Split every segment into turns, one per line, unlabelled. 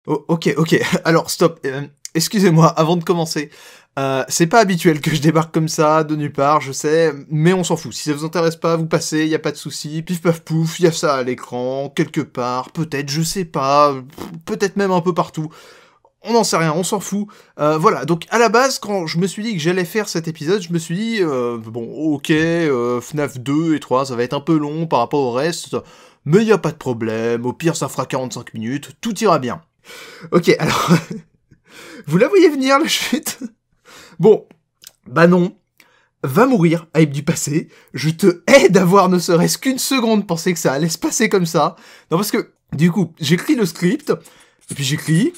Oh, ok, alors stop, excusez-moi, avant de commencer, c'est pas habituel que je débarque comme ça, de nulle part, je sais, mais on s'en fout, si ça vous intéresse pas, vous passez, y a pas de souci, pif paf pouf, y a ça à l'écran, quelque part, peut-être, je sais pas, peut-être même un peu partout, on n'en sait rien, on s'en fout, voilà, donc à la base, quand je me suis dit que j'allais faire cet épisode, je me suis dit, bon, ok, FNAF 2 et 3, ça va être un peu long par rapport au reste, mais y a pas de problème, au pire ça fera 45 minutes, tout ira bien. Ok, alors, vous la voyez venir, la chute? Bon, bah non, va mourir, hype du passé, je te hais d'avoir ne serait-ce qu'une seconde pensé que ça allait se passer comme ça. Non, parce que, du coup, j'écris le script, et puis j'écris,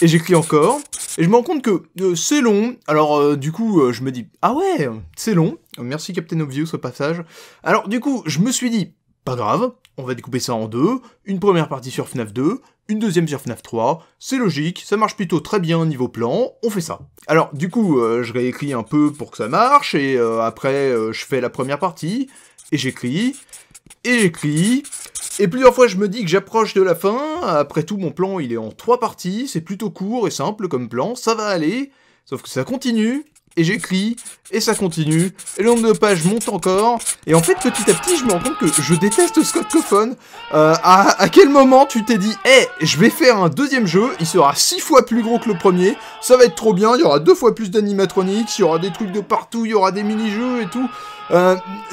et j'écris encore, et je me rends compte que c'est long, alors du coup, je me dis, ah ouais, c'est long, merci Captain Obvious au passage. Alors du coup, je me suis dit, pas grave, on va découper ça en deux, une première partie sur FNAF 2, une deuxième sur FNAF 3, c'est logique, ça marche plutôt très bien niveau plan, on fait ça. Alors du coup, je réécris un peu pour que ça marche, et après je fais la première partie, et j'écris, et plusieurs fois je me dis que j'approche de la fin, après tout mon plan il est en 3 parties, c'est plutôt court et simple comme plan, ça va aller, sauf que ça continue, et j'écris, et ça continue, et le nombre de pages monte encore, et en fait, petit à petit, je me rends compte que je déteste Scott Cawthon. À quel moment tu t'es dit, hey, je vais faire un deuxième jeu, il sera 6 fois plus gros que le premier, ça va être trop bien, il y aura 2 fois plus d'animatronics, il y aura des trucs de partout, il y aura des mini-jeux et tout.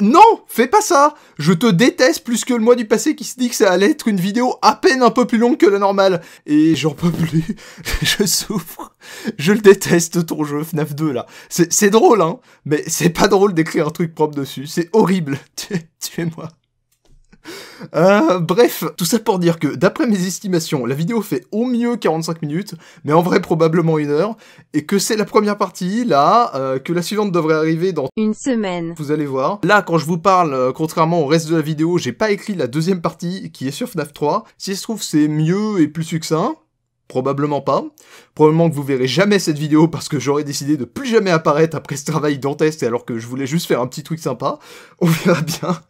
Non, fais pas ça. Je te déteste plus que le mois du passé qui se dit que ça allait être une vidéo à peine un peu plus longue que la normale. Et j'en peux plus. Je souffre. Je le déteste ton jeu FNAF 2 là. C'est drôle hein, mais c'est pas drôle d'écrire un truc propre dessus. C'est horrible. Tuez-moi. Bref, tout ça pour dire que, d'après mes estimations, la vidéo fait au mieux 45 minutes, mais en vrai probablement 1 heure, et que c'est la première partie, là, que la suivante devrait arriver dans
une semaine.
Vous allez voir. Là, quand je vous parle, contrairement au reste de la vidéo, j'ai pas écrit la deuxième partie, qui est sur FNAF 3. Si ça se trouve, c'est mieux et plus succinct. Probablement pas. Probablement que vous verrez jamais cette vidéo parce que j'aurais décidé de plus jamais apparaître après ce travail dantesque alors que je voulais juste faire un petit truc sympa. On verra bien.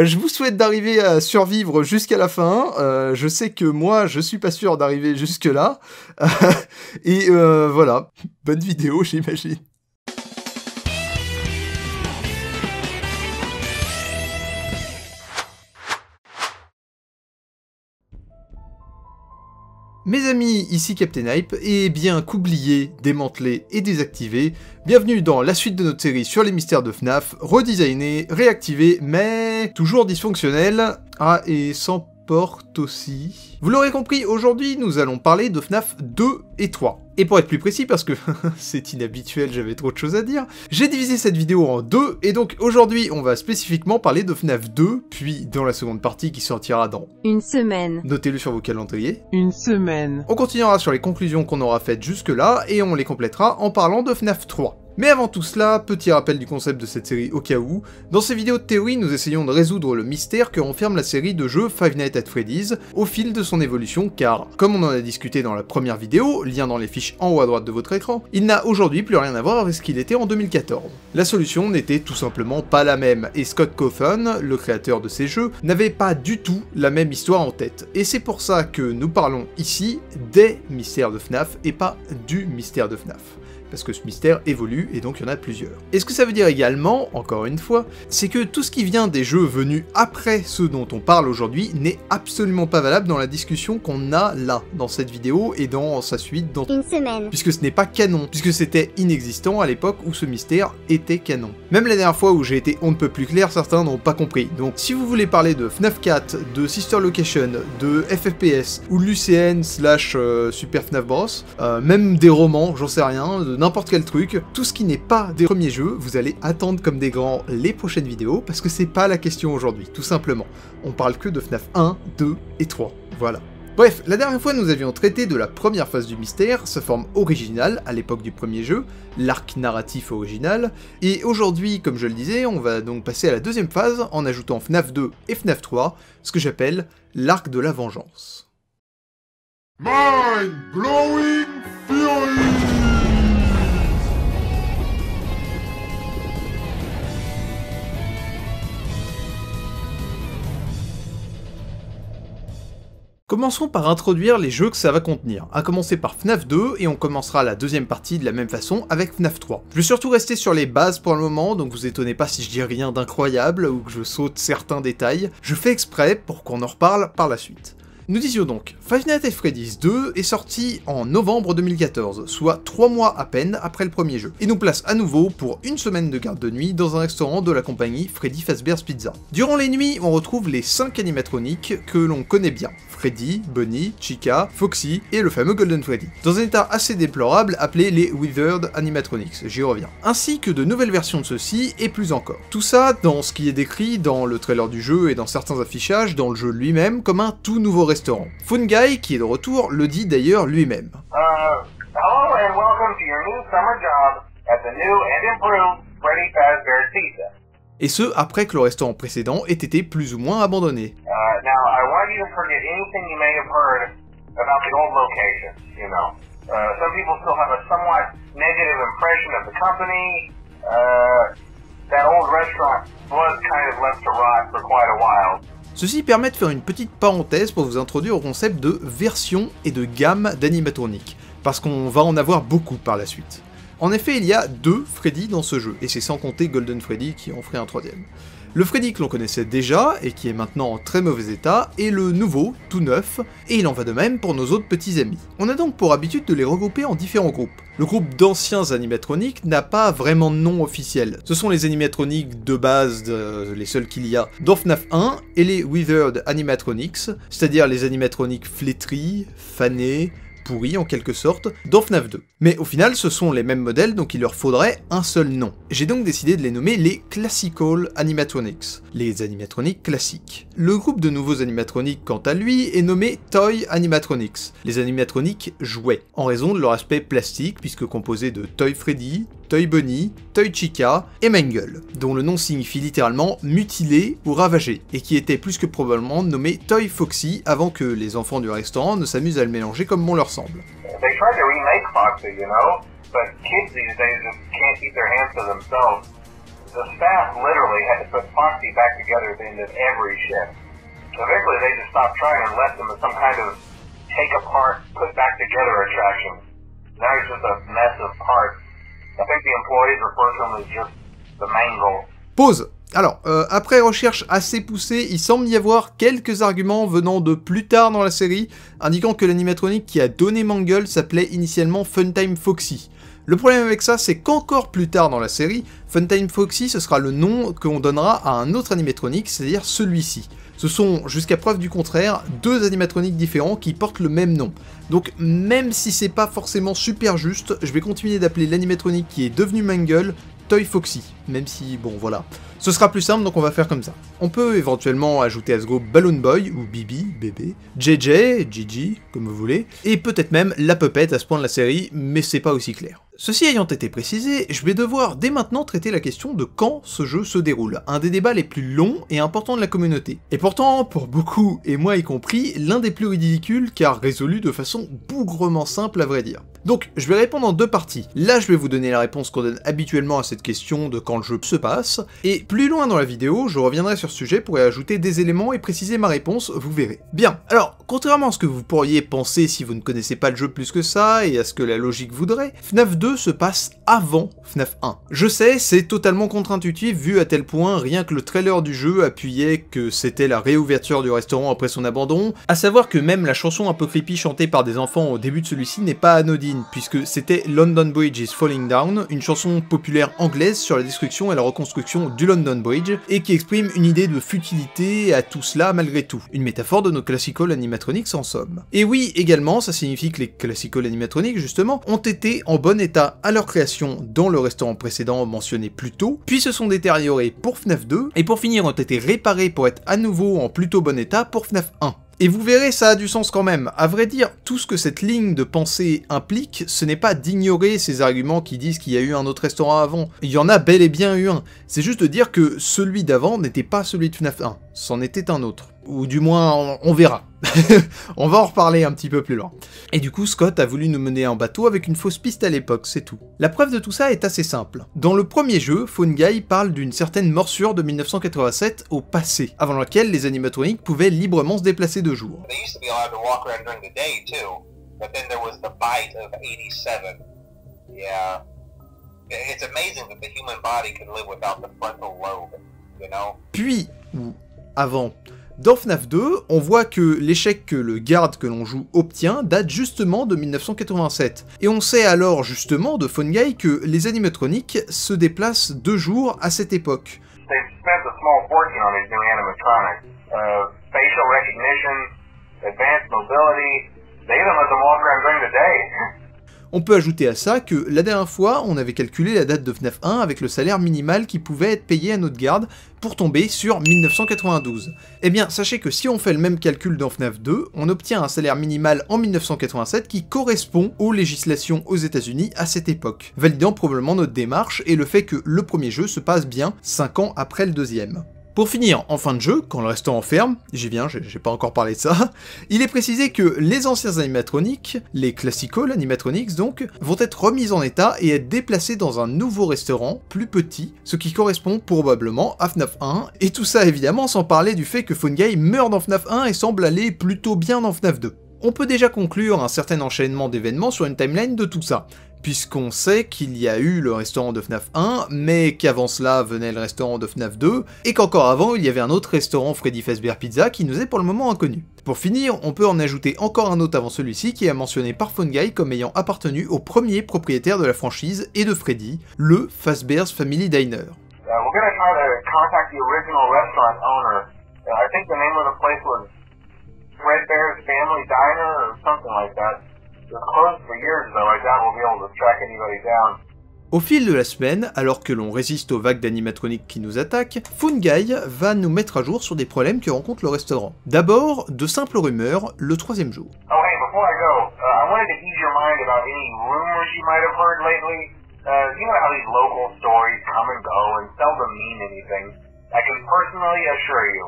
Je vous souhaite d'arriver à survivre jusqu'à la fin. Je sais que moi, je suis pas sûr d'arriver jusque là. Et voilà. Bonne vidéo, j'imagine. Mes amis, ici Captain Hype, et bien qu'oublié, démantelé et désactivé, bienvenue dans la suite de notre série sur les mystères de FNAF, redesigné, réactivé, mais toujours dysfonctionnel, et sans porte aussi. Vous l'aurez compris, aujourd'hui nous allons parler de FNAF 2 et 3. Et pour être plus précis, parce que c'est inhabituel, j'avais trop de choses à dire, j'ai divisé cette vidéo en deux, et donc aujourd'hui on va spécifiquement parler de FNAF 2, puis dans la seconde partie qui sortira dans
une semaine.
Notez-le sur vos calendriers.
Une semaine.
On continuera sur les conclusions qu'on aura faites jusque-là, et on les complétera en parlant de FNAF 3. Mais avant tout cela, petit rappel du concept de cette série au cas où, dans ces vidéos de théorie, nous essayons de résoudre le mystère que renferme la série de jeux Five Nights at Freddy's au fil de son évolution, car, comme on en a discuté dans la première vidéo, lien dans les fiches en haut à droite de votre écran, il n'a aujourd'hui plus rien à voir avec ce qu'il était en 2014. La solution n'était tout simplement pas la même, et Scott Cawthon, le créateur de ces jeux, n'avait pas du tout la même histoire en tête, et c'est pour ça que nous parlons ici des mystères de FNAF, et pas du mystère de FNAF. Parce que ce mystère évolue, et donc il y en a plusieurs. Et ce que ça veut dire également, encore une fois, c'est que tout ce qui vient des jeux venus après ceux dont on parle aujourd'hui n'est absolument pas valable dans la discussion qu'on a là, dans cette vidéo, et dans sa suite dans
une semaine.
Puisque ce n'est pas canon, puisque c'était inexistant à l'époque où ce mystère était canon. Même la dernière fois où j'ai été on ne peut plus clair, certains n'ont pas compris. Donc si vous voulez parler de FNAF 4, de Sister Location, de FFPS, ou de l'UCN / Super FNAF Bros, même des romans, j'en sais rien, de n'importe quel truc, tout ce qui n'est pas des premiers jeux, vous allez attendre comme des grands les prochaines vidéos, parce que c'est pas la question aujourd'hui, tout simplement. On parle que de FNAF 1, 2 et 3, voilà. Bref, la dernière fois nous avions traité de la première phase du mystère, sa forme originale, à l'époque du premier jeu, l'arc narratif original, et aujourd'hui, comme je le disais, on va donc passer à la deuxième phase, en ajoutant FNAF 2 et FNAF 3, ce que j'appelle l'arc de la vengeance.
Mind blowing fury!
Commençons par introduire les jeux que ça va contenir, à commencer par FNAF 2, et on commencera la deuxième partie de la même façon avec FNAF 3. Je vais surtout rester sur les bases pour le moment, donc vous étonnez pas si je dis rien d'incroyable, ou que je saute certains détails, je fais exprès pour qu'on en reparle par la suite. Nous disions donc, Five Nights at Freddy's 2 est sorti en novembre 2014, soit 3 mois à peine après le premier jeu, et nous place à nouveau pour une semaine de garde de nuit dans un restaurant de la compagnie Freddy Fazbear's Pizza. Durant les nuits, on retrouve les 5 animatroniques que l'on connaît bien, Freddy, Bonnie, Chica, Foxy et le fameux Golden Freddy, dans un état assez déplorable appelé les Withered Animatronics, j'y reviens, ainsi que de nouvelles versions de ceux-ci et plus encore. Tout ça dans ce qui est décrit dans le trailer du jeu et dans certains affichages dans le jeu lui-même comme un tout nouveau restaurant. Funguy, qui est de retour, le dit d'ailleurs lui-même.
Hello and welcome to your new summer job at the new and improved Freddy Fazbear's Pizza.
Et ce, après que le restaurant précédent ait été plus ou moins abandonné.
Now, I want you to forget anything you may have heard about the old location, you know. Some people still have a somewhat negative impression of the company. That old restaurant was kind of left to rot for quite a while.
Ceci permet de faire une petite parenthèse pour vous introduire au concept de version et de gamme d'animatroniques, parce qu'on va en avoir beaucoup par la suite. En effet, il y a 2 Freddy dans ce jeu, et c'est sans compter Golden Freddy qui en ferait un 3ème. Le Freddy que l'on connaissait déjà, et qui est maintenant en très mauvais état, est le nouveau, tout neuf, et il en va de même pour nos autres petits amis. On a donc pour habitude de les regrouper en différents groupes. Le groupe d'anciens animatroniques n'a pas vraiment de nom officiel. Ce sont les animatroniques de base, les seuls qu'il y a dans FNAF 1, et les Withered Animatronics, c'est-à-dire les animatroniques flétris, fanés, pourris en quelque sorte, dans FNAF 2. Mais au final, ce sont les mêmes modèles, donc il leur faudrait un seul nom. J'ai donc décidé de les nommer les Classical Animatronics, les animatroniques classiques. Le groupe de nouveaux animatroniques, quant à lui, est nommé Toy Animatronics, les animatroniques jouets, en raison de leur aspect plastique, puisque composé de Toy Freddy, Toy Bonnie, Toy Chica et Mangle, dont le nom signifie littéralement mutilé ou ravagé, et qui était plus que probablement nommé Toy Foxy avant que les enfants du restaurant ne s'amusent à le mélanger comme bon leur semble.
They tried to remake Foxy, you know, but kids these days just can't keep their hands to themselves. The staff literally had to put Foxy back together at the end of every shift. Eventually they just stopped trying and left him as some kind of take apart, put back together attraction. Now he's just a mess of parts. I think the employees refer to him as just the Mangle.
Pause. Alors, après recherche assez poussée, il semble y avoir quelques arguments venant de plus tard dans la série, indiquant que l'animatronique qui a donné Mangle s'appelait initialement Funtime Foxy. Le problème avec ça, c'est qu'encore plus tard dans la série, Funtime Foxy, ce sera le nom qu'on donnera à un autre animatronique, c'est-à-dire celui-ci. Ce sont, jusqu'à preuve du contraire, 2 animatroniques différents qui portent le même nom. Donc même si c'est pas forcément super juste, je vais continuer d'appeler l'animatronique qui est devenu Mangle Toy Foxy, même si, bon voilà. Ce sera plus simple, donc on va faire comme ça. On peut éventuellement ajouter à ce groupe Balloon Boy, ou Bibi, bébé, JJ, Gigi, comme vous voulez, et peut-être même la Puppet à ce point de la série, mais c'est pas aussi clair. Ceci ayant été précisé, je vais devoir dès maintenant traiter la question de quand ce jeu se déroule, un des débats les plus longs et importants de la communauté. Et pourtant, pour beaucoup, et moi y compris, l'un des plus ridicules car résolu de façon bougrement simple à vrai dire. Donc, je vais répondre en 2 parties. Là, je vais vous donner la réponse qu'on donne habituellement à cette question de quand le jeu se passe, et plus loin dans la vidéo, je reviendrai sur ce sujet pour y ajouter des éléments et préciser ma réponse, vous verrez. Bien, alors, contrairement à ce que vous pourriez penser si vous ne connaissez pas le jeu plus que ça, et à ce que la logique voudrait, FNAF 2 se passe avant FNAF 1. Je sais, c'est totalement contre-intuitif vu à tel point rien que le trailer du jeu appuyait que c'était la réouverture du restaurant après son abandon, à savoir que même la chanson un peu creepy chantée par des enfants au début de celui-ci n'est pas anodine, puisque c'était London Bridge is Falling Down, une chanson populaire anglaise sur la destruction et la reconstruction du London Bridge, et qui exprime une idée de futilité à tout cela malgré tout. Une métaphore de nos classical animatronics en somme. Et oui, également, ça signifie que les classical animatronics, justement, ont été en bon état à leur création dans le restaurant précédent mentionné plus tôt, puis se sont détériorés pour FNAF 2, et pour finir ont été réparés pour être à nouveau en plutôt bon état pour FNAF 1. Et vous verrez, ça a du sens quand même. À vrai dire, tout ce que cette ligne de pensée implique, ce n'est pas d'ignorer ces arguments qui disent qu'il y a eu un autre restaurant avant. Il y en a bel et bien eu un. C'est juste de dire que celui d'avant n'était pas celui de FNAF 1. c'en était un autre. Ou du moins, on verra. On va en reparler un petit peu plus loin. Et du coup, Scott a voulu nous mener en bateau avec une fausse piste à l'époque, c'est tout. La preuve de tout ça est assez simple. Dans le premier jeu, Fungi parle d'une certaine morsure de 1987 au passé, avant laquelle les animatroniques pouvaient librement se déplacer de jour.
They used to be allowed to walk around during the day too, but then there was the bite of 87. Yeah. It's amazing that the human body can live without the frontal lobe, you know?
Puis, ou avant, dans FNAF 2, on voit que l'échec que le garde que l'on joue obtient date justement de 1987. Et on sait alors justement de Fungi que les animatroniques se déplacent 2 jours à cette époque.
They've spent a small fortune on these new animatronics. Facial recognition, advanced mobility. They even let them walk around during the day.
On peut ajouter à ça que la dernière fois, on avait calculé la date de FNAF 1 avec le salaire minimal qui pouvait être payé à notre garde pour tomber sur 1992. Eh bien, sachez que si on fait le même calcul dans FNAF 2, on obtient un salaire minimal en 1987 qui correspond aux législations aux États-Unis à cette époque, validant probablement notre démarche et le fait que le premier jeu se passe bien 5 ans après le deuxième. Pour finir, en fin de jeu, quand le restaurant ferme, j'y viens, j'ai pas encore parlé de ça, il est précisé que les anciens animatroniques, les classical animatronics donc, vont être remis en état et être déplacés dans un nouveau restaurant, plus petit, ce qui correspond probablement à FNAF 1, et tout ça évidemment sans parler du fait que Fungi meurt dans FNAF 1 et semble aller plutôt bien dans FNAF 2. On peut déjà conclure un certain enchaînement d'événements sur une timeline de tout ça, puisqu'on sait qu'il y a eu le restaurant de FNAF 1, mais qu'avant cela venait le restaurant de FNAF 2, et qu'encore avant il y avait un autre restaurant Freddy Fazbear Pizza qui nous est pour le moment inconnu. Pour finir, on peut en ajouter encore un autre avant celui-ci qui est mentionné par Fungi comme ayant appartenu au premier propriétaire de la franchise et de Freddy, le Fazbear's Family Diner.
We're gonna try to contact the original restaurant owner. I think the name of the place was Fredbear's Family Diner or something like that. It's closed for years though, I doubt we'll be able to track anybody down.
Au fil de la semaine, alors que l'on résiste aux vagues d'animatroniques qui nous attaquent, Fungi va nous mettre à jour sur des problèmes que rencontre le restaurant. D'abord, de simples rumeurs, le 3e jour.
Oh hey, before I go, I wanted to ease your mind about any rumors you might have heard lately. You know how these local stories come and go and seldom mean anything. I can personally assure you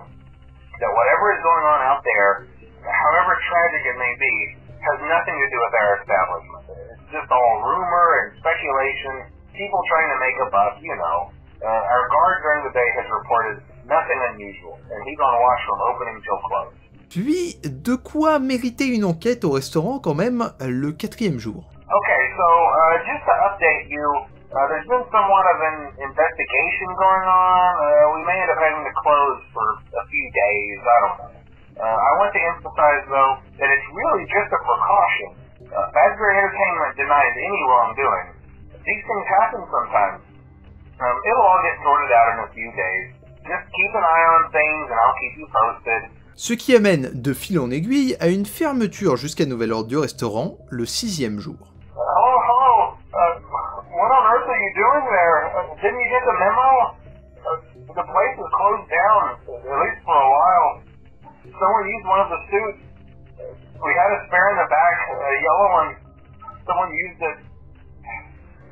that whatever is going on out there, however tragic it may be, has nothing to do with our establishment. It's just all rumor and speculation, people trying to make a buck, you know. Our guard during the day has reported nothing unusual, and he's on watch from opening till close.
Puis, de quoi mériter une enquête au restaurant quand même le 4e jour.
Okay, so just to update you, there's been somewhat of an investigation going on. We may end up having to close for a few days, I don't know. I want to emphasize, though, that it's really just a precaution. Fazbear Entertainment denies any wrongdoing. These things happen sometimes. It'll all get sorted out in a few days. Just keep an eye on things and I'll keep you posted.
Ce qui amène de fil en aiguille à une fermeture jusqu'à nouvel ordre du restaurant le 6e jour.
Hello. What on earth are you doing there? Didn't you get the memo? The place is closed down, at least for a while. Someone used one of the suits. We had a spare in the back, a yellow one. Someone used it.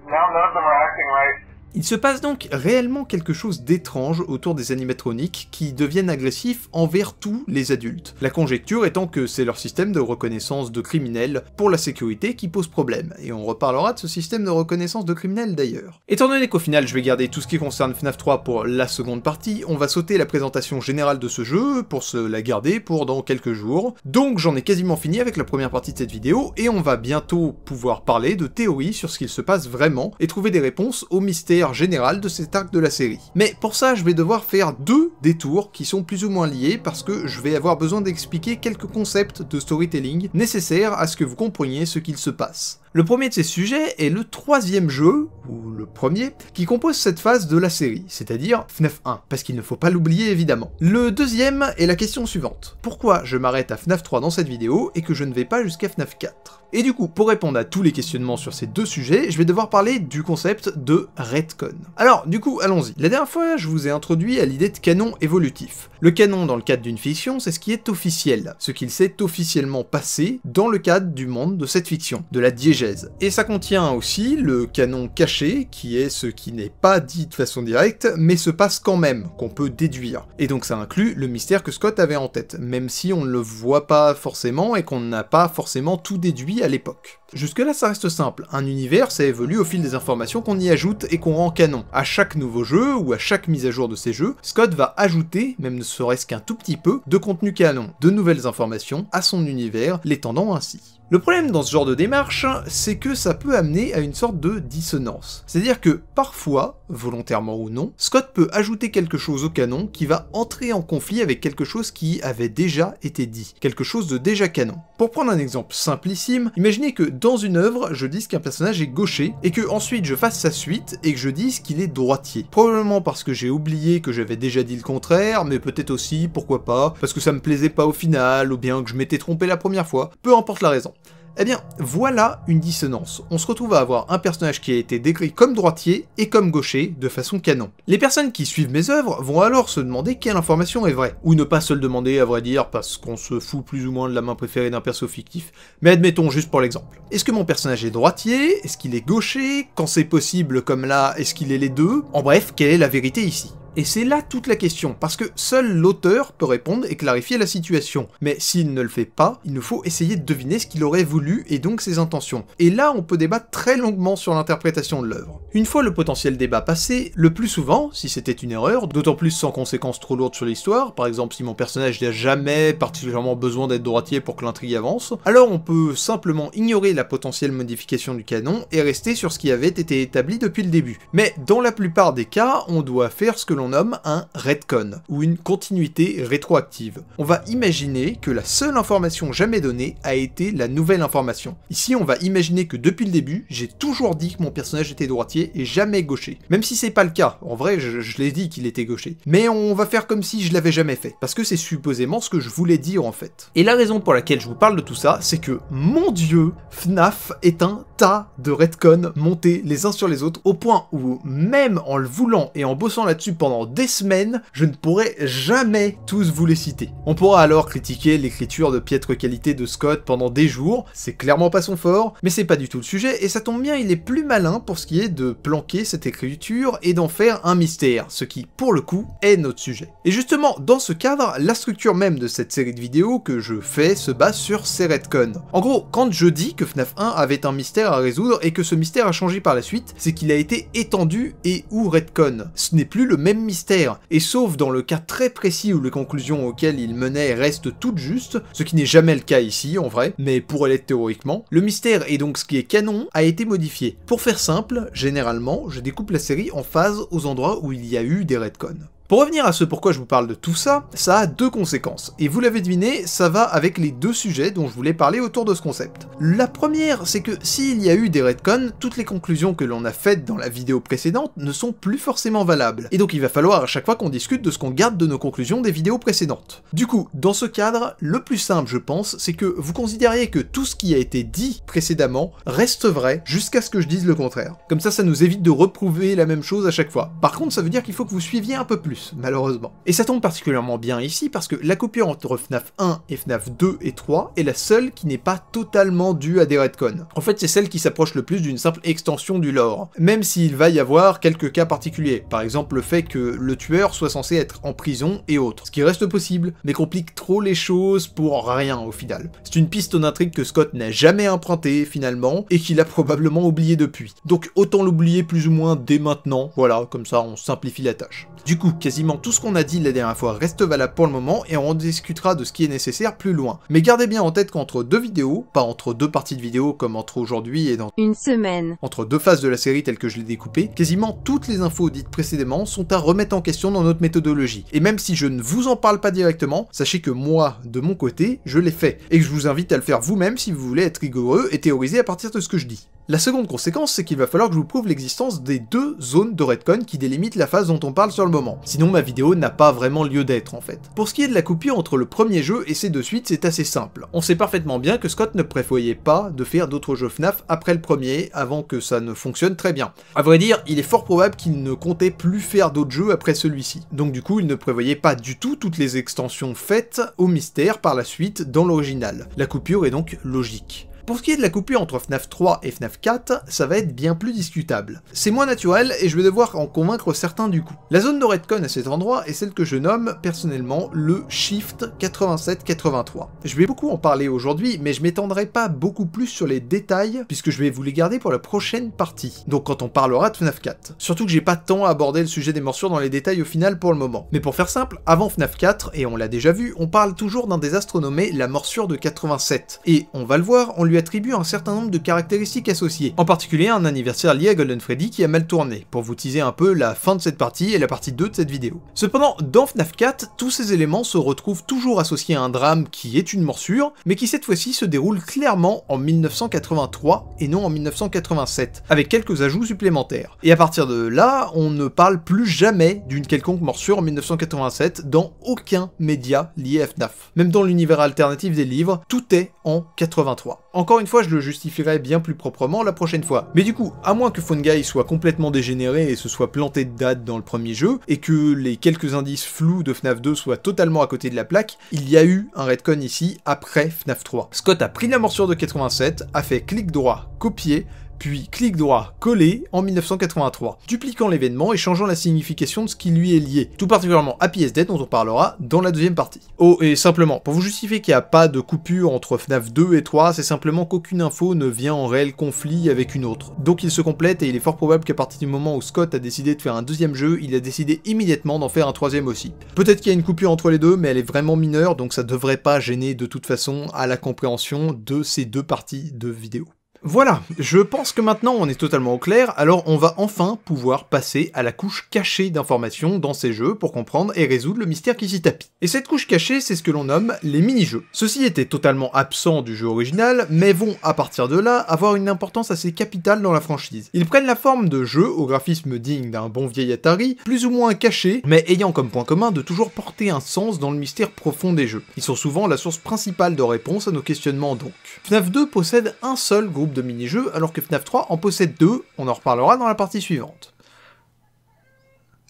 Now none of them are acting right.
Il se passe donc réellement quelque chose d'étrange autour des animatroniques qui deviennent agressifs envers tous les adultes. La conjecture étant que c'est leur système de reconnaissance de criminels pour la sécurité qui pose problème, et on reparlera de ce système de reconnaissance de criminels d'ailleurs. Étant donné qu'au final je vais garder tout ce qui concerne FNAF 3 pour la seconde partie, on va sauter la présentation générale de ce jeu pour se la garder pour dans quelques jours. Donc j'en ai quasiment fini avec la première partie de cette vidéo, et on va bientôt pouvoir parler de théories sur ce qu'il se passe vraiment, et trouver des réponses aux mystères général de cet arc de la série. Mais pour ça, je vais devoir faire 2 détours qui sont plus ou moins liés parce que je vais avoir besoin d'expliquer quelques concepts de storytelling nécessaires à ce que vous compreniez ce qu'il se passe. Le premier de ces sujets est le 3e jeu, ou le premier, qui compose cette phase de la série, c'est-à-dire FNAF 1, parce qu'il ne faut pas l'oublier évidemment. Le deuxième est la question suivante. Pourquoi je m'arrête à FNAF 3 dans cette vidéo et que je ne vais pas jusqu'à FNAF 4 ? Et du coup, pour répondre à tous les questionnements sur ces 2 sujets, je vais devoir parler du concept de retcon. Alors, du coup, allons-y. La dernière fois, je vous ai introduit à l'idée de canon évolutif. Le canon, dans le cadre d'une fiction, c'est ce qui est officiel, ce qu'il s'est officiellement passé dans le cadre du monde de cette fiction, de la diégèse exégèse. Et ça contient aussi le canon caché, qui est ce qui n'est pas dit de façon directe, mais se passe quand même, qu'on peut déduire. Et donc ça inclut le mystère que Scott avait en tête, même si on ne le voit pas forcément et qu'on n'a pas forcément tout déduit à l'époque. Jusque là ça reste simple, un univers ça évolue au fil des informations qu'on y ajoute et qu'on rend canon. À chaque nouveau jeu, ou à chaque mise à jour de ces jeux, Scott va ajouter, même ne serait-ce qu'un tout petit peu, de contenu canon, de nouvelles informations à son univers, l'étendant ainsi. Le problème dans ce genre de démarche, c'est que ça peut amener à une sorte de dissonance. C'est-à-dire que parfois, volontairement ou non, Scott peut ajouter quelque chose au canon qui va entrer en conflit avec quelque chose qui avait déjà été dit, quelque chose de déjà canon. Pour prendre un exemple simplissime, imaginez que dans une œuvre, je dise qu'un personnage est gaucher, et que ensuite je fasse sa suite et que je dise qu'il est droitier. Probablement parce que j'ai oublié que j'avais déjà dit le contraire, mais peut-être aussi, pourquoi pas, parce que ça me plaisait pas au final, ou bien que je m'étais trompé la première fois, peu importe la raison. Eh bien, voilà une dissonance. On se retrouve à avoir un personnage qui a été décrit comme droitier et comme gaucher de façon canon. Les personnes qui suivent mes œuvres vont alors se demander quelle information est vraie, ou ne pas se le demander à vrai dire parce qu'on se fout plus ou moins de la main préférée d'un perso fictif, mais admettons juste pour l'exemple. Est-ce que mon personnage est droitier? Est-ce qu'il est gaucher? Quand c'est possible comme là, est-ce qu'il est les deux? En bref, quelle est la vérité ici? Et c'est là toute la question, parce que seul l'auteur peut répondre et clarifier la situation. Mais s'il ne le fait pas, il nous faut essayer de deviner ce qu'il aurait voulu et donc ses intentions. Et là, on peut débattre très longuement sur l'interprétation de l'œuvre. Une fois le potentiel débat passé, le plus souvent, si c'était une erreur, d'autant plus sans conséquences trop lourdes sur l'histoire, par exemple si mon personnage n'a jamais particulièrement besoin d'être droitier pour que l'intrigue avance, alors on peut simplement ignorer la potentielle modification du canon et rester sur ce qui avait été établi depuis le début. Mais dans la plupart des cas, on doit faire ce que l'on nomme un retcon, ou une continuité rétroactive. On va imaginer que la seule information jamais donnée a été la nouvelle information. Ici, on va imaginer que depuis le début, j'ai toujours dit que mon personnage était droitier et jamais gaucher. Même si c'est pas le cas, en vrai, je l'ai dit qu'il était gaucher. Mais on va faire comme si je l'avais jamais fait, parce que c'est supposément ce que je voulais dire en fait. Et la raison pour laquelle je vous parle de tout ça, c'est que, mon dieu, FNAF est un tas de retcons montés les uns sur les autres, au point où, même en le voulant et en bossant là-dessus pendant des semaines, je ne pourrai jamais tous vous les citer. On pourra alors critiquer l'écriture de piètre qualité de Scott pendant des jours, c'est clairement pas son fort, mais c'est pas du tout le sujet, et ça tombe bien, il est plus malin pour ce qui est de planquer cette écriture et d'en faire un mystère, ce qui, pour le coup, est notre sujet. Et justement, dans ce cadre, la structure même de cette série de vidéos que je fais se base sur ces retcons. En gros, quand je dis que FNAF 1 avait un mystère à résoudre et que ce mystère a changé par la suite, c'est qu'il a été étendu et ou retcon. Ce n'est plus le même mystère, et sauf dans le cas très précis où les conclusions auxquelles il menait restent toutes justes, ce qui n'est jamais le cas ici en vrai, mais pourrait l'être théoriquement, le mystère et donc ce qui est canon a été modifié. Pour faire simple, généralement, je découpe la série en phases aux endroits où il y a eu des retcons. Pour revenir à ce pourquoi je vous parle de tout ça, ça a deux conséquences, et vous l'avez deviné, ça va avec les deux sujets dont je voulais parler autour de ce concept. La première, c'est que s'il y a eu des retcons, toutes les conclusions que l'on a faites dans la vidéo précédente ne sont plus forcément valables, et donc il va falloir à chaque fois qu'on discute de ce qu'on garde de nos conclusions des vidéos précédentes. Du coup, dans ce cadre, le plus simple je pense, c'est que vous considériez que tout ce qui a été dit précédemment reste vrai jusqu'à ce que je dise le contraire. Comme ça nous évite de reprouver la même chose à chaque fois. Par contre, ça veut dire qu'il faut que vous suiviez un peu plus, malheureusement. Et ça tombe particulièrement bien ici parce que la coupure entre FNAF 1 et FNAF 2 et 3 est la seule qui n'est pas totalement due à des retcons. En fait, c'est celle qui s'approche le plus d'une simple extension du lore, même s'il va y avoir quelques cas particuliers, par exemple le fait que le tueur soit censé être en prison et autres, ce qui reste possible, mais complique trop les choses pour rien au final. C'est une piste d'intrigue que Scott n'a jamais empruntée finalement, et qu'il a probablement oublié depuis. Donc autant l'oublier plus ou moins dès maintenant, voilà, comme ça on simplifie la tâche. Du coup, quasiment tout ce qu'on a dit la dernière fois reste valable pour le moment et on discutera de ce qui est nécessaire plus loin. Mais gardez bien en tête qu'entre deux vidéos, pas entre deux parties de vidéos comme entre aujourd'hui et dans
une semaine,
entre deux phases de la série telles que je l'ai découpée, quasiment toutes les infos dites précédemment sont à remettre en question dans notre méthodologie. Et même si je ne vous en parle pas directement, sachez que moi, de mon côté, je l'ai fait, et que je vous invite à le faire vous-même si vous voulez être rigoureux et théoriser à partir de ce que je dis. La seconde conséquence, c'est qu'il va falloir que je vous prouve l'existence des deux zones de retcon qui délimitent la phase dont on parle sur le moment. Sinon ma vidéo n'a pas vraiment lieu d'être en fait. Pour ce qui est de la coupure entre le premier jeu et ces deux suites, c'est assez simple. On sait parfaitement bien que Scott ne prévoyait pas de faire d'autres jeux FNAF après le premier, avant que ça ne fonctionne très bien. À vrai dire, il est fort probable qu'il ne comptait plus faire d'autres jeux après celui-ci. Donc du coup, il ne prévoyait pas du tout toutes les extensions faites au mystère par la suite dans l'original. La coupure est donc logique. Pour ce qui est de la coupure entre FNAF 3 et FNAF 4, ça va être bien plus discutable. C'est moins naturel et je vais devoir en convaincre certains du coup. La zone de retcon à cet endroit est celle que je nomme personnellement le Shift 87-83. Je vais beaucoup en parler aujourd'hui, mais je m'étendrai pas beaucoup plus sur les détails puisque je vais vous les garder pour la prochaine partie, donc quand on parlera de FNAF 4. Surtout que j'ai pas de temps à aborder le sujet des morsures dans les détails au final pour le moment. Mais pour faire simple, avant FNAF 4, et on l'a déjà vu, on parle toujours d'un désastre nommé la morsure de 87. Et on va le voir, on lui attribue un certain nombre de caractéristiques associées, en particulier un anniversaire lié à Golden Freddy qui a mal tourné, pour vous teaser un peu la fin de cette partie et la partie 2 de cette vidéo. Cependant, dans FNAF 4, tous ces éléments se retrouvent toujours associés à un drame qui est une morsure, mais qui cette fois-ci se déroule clairement en 1983 et non en 1987, avec quelques ajouts supplémentaires. Et à partir de là, on ne parle plus jamais d'une quelconque morsure en 1987 dans aucun média lié à FNAF. Même dans l'univers alternatif des livres, tout est en 83. Encore une fois, je le justifierai bien plus proprement la prochaine fois. Mais du coup, à moins que Fungi soit complètement dégénéré et se soit planté de date dans le premier jeu, et que les quelques indices flous de FNAF 2 soient totalement à côté de la plaque, il y a eu un retcon ici après FNAF 3. Scott a pris la morsure de 87, a fait clic droit, copier, puis clic droit, coller en 1983, dupliquant l'événement et changeant la signification de ce qui lui est lié, tout particulièrement Happy is Dead dont on parlera dans la deuxième partie. Oh, et simplement, pour vous justifier qu'il n'y a pas de coupure entre FNAF 2 et 3, c'est simplement qu'aucune info ne vient en réel conflit avec une autre. Donc il se complète et il est fort probable qu'à partir du moment où Scott a décidé de faire un deuxième jeu, il a décidé immédiatement d'en faire un troisième aussi. Peut-être qu'il y a une coupure entre les deux, mais elle est vraiment mineure, donc ça devrait pas gêner de toute façon à la compréhension de ces deux parties de vidéo. Voilà, je pense que maintenant on est totalement au clair, alors on va enfin pouvoir passer à la couche cachée d'informations dans ces jeux pour comprendre et résoudre le mystère qui s'y tapit. Et cette couche cachée, c'est ce que l'on nomme les mini-jeux. Ceux-ci étaient totalement absents du jeu original, mais vont, à partir de là, avoir une importance assez capitale dans la franchise. Ils prennent la forme de jeux au graphisme digne d'un bon vieil Atari, plus ou moins cachés, mais ayant comme point commun de toujours porter un sens dans le mystère profond des jeux. Ils sont souvent la source principale de réponse à nos questionnements donc. FNAF 2 possède un seul groupe de mini-jeux, alors que FNAF 3 en possède deux, on en reparlera dans la partie suivante.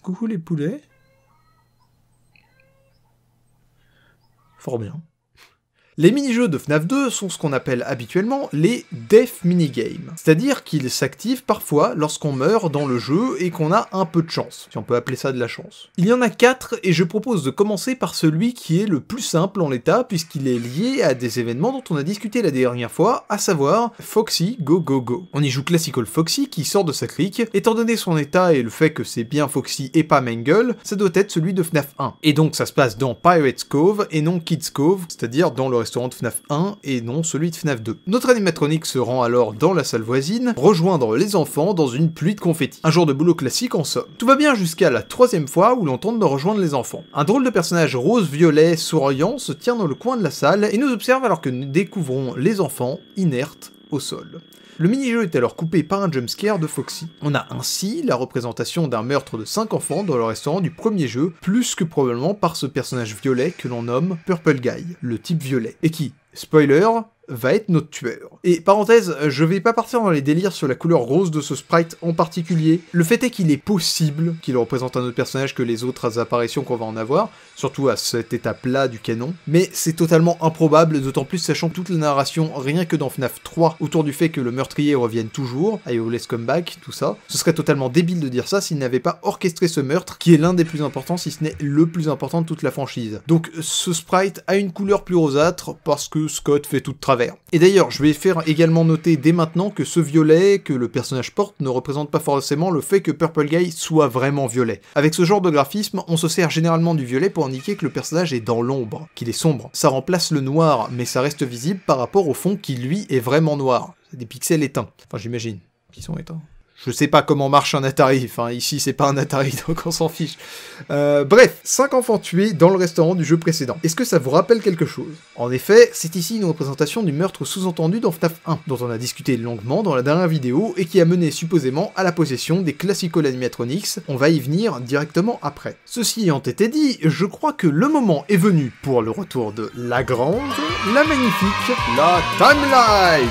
Coucou les poulets. Fort bien. Les mini-jeux de FNAF 2 sont ce qu'on appelle habituellement les Death Minigames, c'est-à-dire qu'ils s'activent parfois lorsqu'on meurt dans le jeu et qu'on a un peu de chance, si on peut appeler ça de la chance. Il y en a 4 et je propose de commencer par celui qui est le plus simple en l'état puisqu'il est lié à des événements dont on a discuté la dernière fois, à savoir Foxy Go Go Go. On y joue Classical Foxy qui sort de sa crique, étant donné son état et le fait que c'est bien Foxy et pas Mangle, ça doit être celui de FNAF 1. Et donc ça se passe dans Pirates Cove et non Kids Cove, c'est-à-dire dans le restaurant de FNAF 1 et non celui de FNAF 2. Notre animatronique se rend alors dans la salle voisine, rejoindre les enfants dans une pluie de confettis. Un jour de boulot classique en somme. Tout va bien jusqu'à la troisième fois où l'on tente de rejoindre les enfants. Un drôle de personnage rose-violet souriant se tient dans le coin de la salle et nous observe alors que nous découvrons les enfants inertes au sol. Le mini-jeu est alors coupé par un jumpscare de Foxy. On a ainsi la représentation d'un meurtre de 5 enfants dans le restaurant du premier jeu, plus que probablement par ce personnage violet que l'on nomme Purple Guy, le type violet, et qui, spoiler, va être notre tueur. Et parenthèse, je vais pas partir dans les délires sur la couleur rose de ce sprite en particulier. Le fait est qu'il est possible qu'il représente un autre personnage que les autres apparitions qu'on va en avoir, surtout à cette étape-là du canon, mais c'est totalement improbable, d'autant plus sachant toute la narration, rien que dans FNAF 3, autour du fait que le meurtrier revienne toujours, I always come back, tout ça. Ce serait totalement débile de dire ça s'il n'avait pas orchestré ce meurtre, qui est l'un des plus importants, si ce n'est le plus important de toute la franchise. Donc ce sprite a une couleur plus rosâtre, parce que Scott fait tout de travers. Et d'ailleurs, je vais faire également noter dès maintenant que ce violet que le personnage porte ne représente pas forcément le fait que Purple Guy soit vraiment violet. Avec ce genre de graphisme, on se sert généralement du violet pour indiquer que le personnage est dans l'ombre, qu'il est sombre. Ça remplace le noir, mais ça reste visible par rapport au fond qui lui est vraiment noir. C'est des pixels éteints. Enfin, j'imagine qu'ils sont éteints. Je sais pas comment marche un Atari, enfin ici c'est pas un Atari donc on s'en fiche. Bref, 5 enfants tués dans le restaurant du jeu précédent. Est-ce que ça vous rappelle quelque chose? En effet, c'est ici une représentation du meurtre sous-entendu dans FNAF 1, dont on a discuté longuement dans la dernière vidéo et qui a mené supposément à la possession des Classical Animatronics, on va y venir directement après. Ceci ayant été dit, je crois que le moment est venu pour le retour de la grande, la magnifique, la timeline.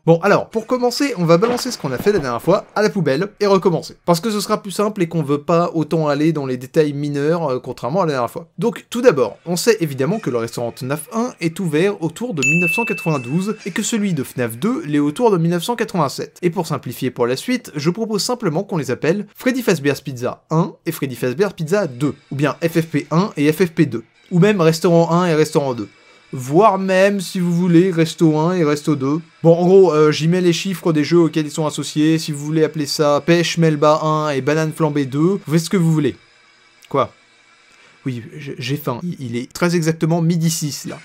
Bon alors, pour commencer, on va balancer ce qu'on a fait la dernière fois à la poubelle et recommencer. Parce que ce sera plus simple et qu'on veut pas autant aller dans les détails mineurs contrairement à la dernière fois. Donc tout d'abord, on sait évidemment que le restaurant FNAF 1 est ouvert autour de 1992 et que celui de FNAF 2 l'est autour de 1987. Et pour simplifier pour la suite, je propose simplement qu'on les appelle Freddy Fazbear's Pizza 1 et Freddy Fazbear's Pizza 2, ou bien FFP 1 et FFP 2, ou même Restaurant 1 et Restaurant 2. Voire même, si vous voulez, Resto 1 et Resto 2. Bon, en gros, j'y mets les chiffres des jeux auxquels ils sont associés. Si vous voulez appeler ça Pêche Melba 1 et Banane Flambée 2, vous faites ce que vous voulez. Quoi? Oui, j'ai faim. Il est très exactement midi 6, là.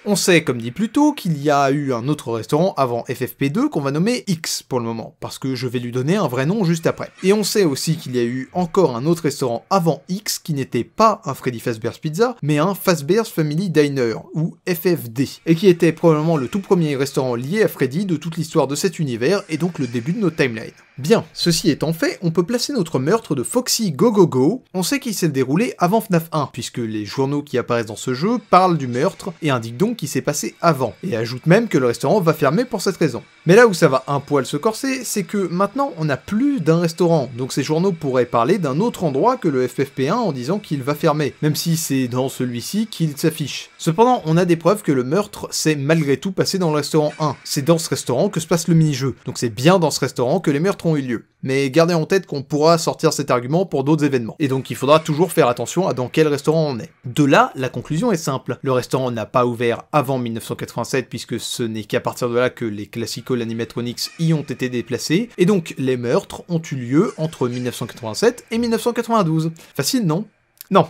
On sait, comme dit plus tôt, qu'il y a eu un autre restaurant avant FFP2 qu'on va nommer X pour le moment, parce que je vais lui donner un vrai nom juste après. Et on sait aussi qu'il y a eu encore un autre restaurant avant X qui n'était pas un Freddy Fazbear's Pizza, mais un Fazbear's Family Diner, ou FFD, et qui était probablement le tout premier restaurant lié à Freddy de toute l'histoire de cet univers, et donc le début de notre timeline. Bien, ceci étant fait, on peut placer notre meurtre de Foxy Go Go Go. On sait qu'il s'est déroulé avant FNAF 1, puisque les journaux qui apparaissent dans ce jeu parlent du meurtre et indiquent donc qu'il s'est passé avant, et ajoutent même que le restaurant va fermer pour cette raison. Mais là où ça va un poil se corser, c'est que maintenant on n'a plus d'un restaurant, donc ces journaux pourraient parler d'un autre endroit que le FFP1 en disant qu'il va fermer, même si c'est dans celui-ci qu'il s'affiche. Cependant, on a des preuves que le meurtre s'est malgré tout passé dans le restaurant 1. C'est dans ce restaurant que se passe le mini-jeu, donc c'est bien dans ce restaurant que les meurtres ont eu lieu. Mais gardez en tête qu'on pourra sortir cet argument pour d'autres événements. Et donc il faudra toujours faire attention à dans quel restaurant on est. De là, la conclusion est simple. Le restaurant n'a pas ouvert avant 1987 puisque ce n'est qu'à partir de là que les Classical Animatronics y ont été déplacés. Et donc les meurtres ont eu lieu entre 1987 et 1992. Facile, non? Non.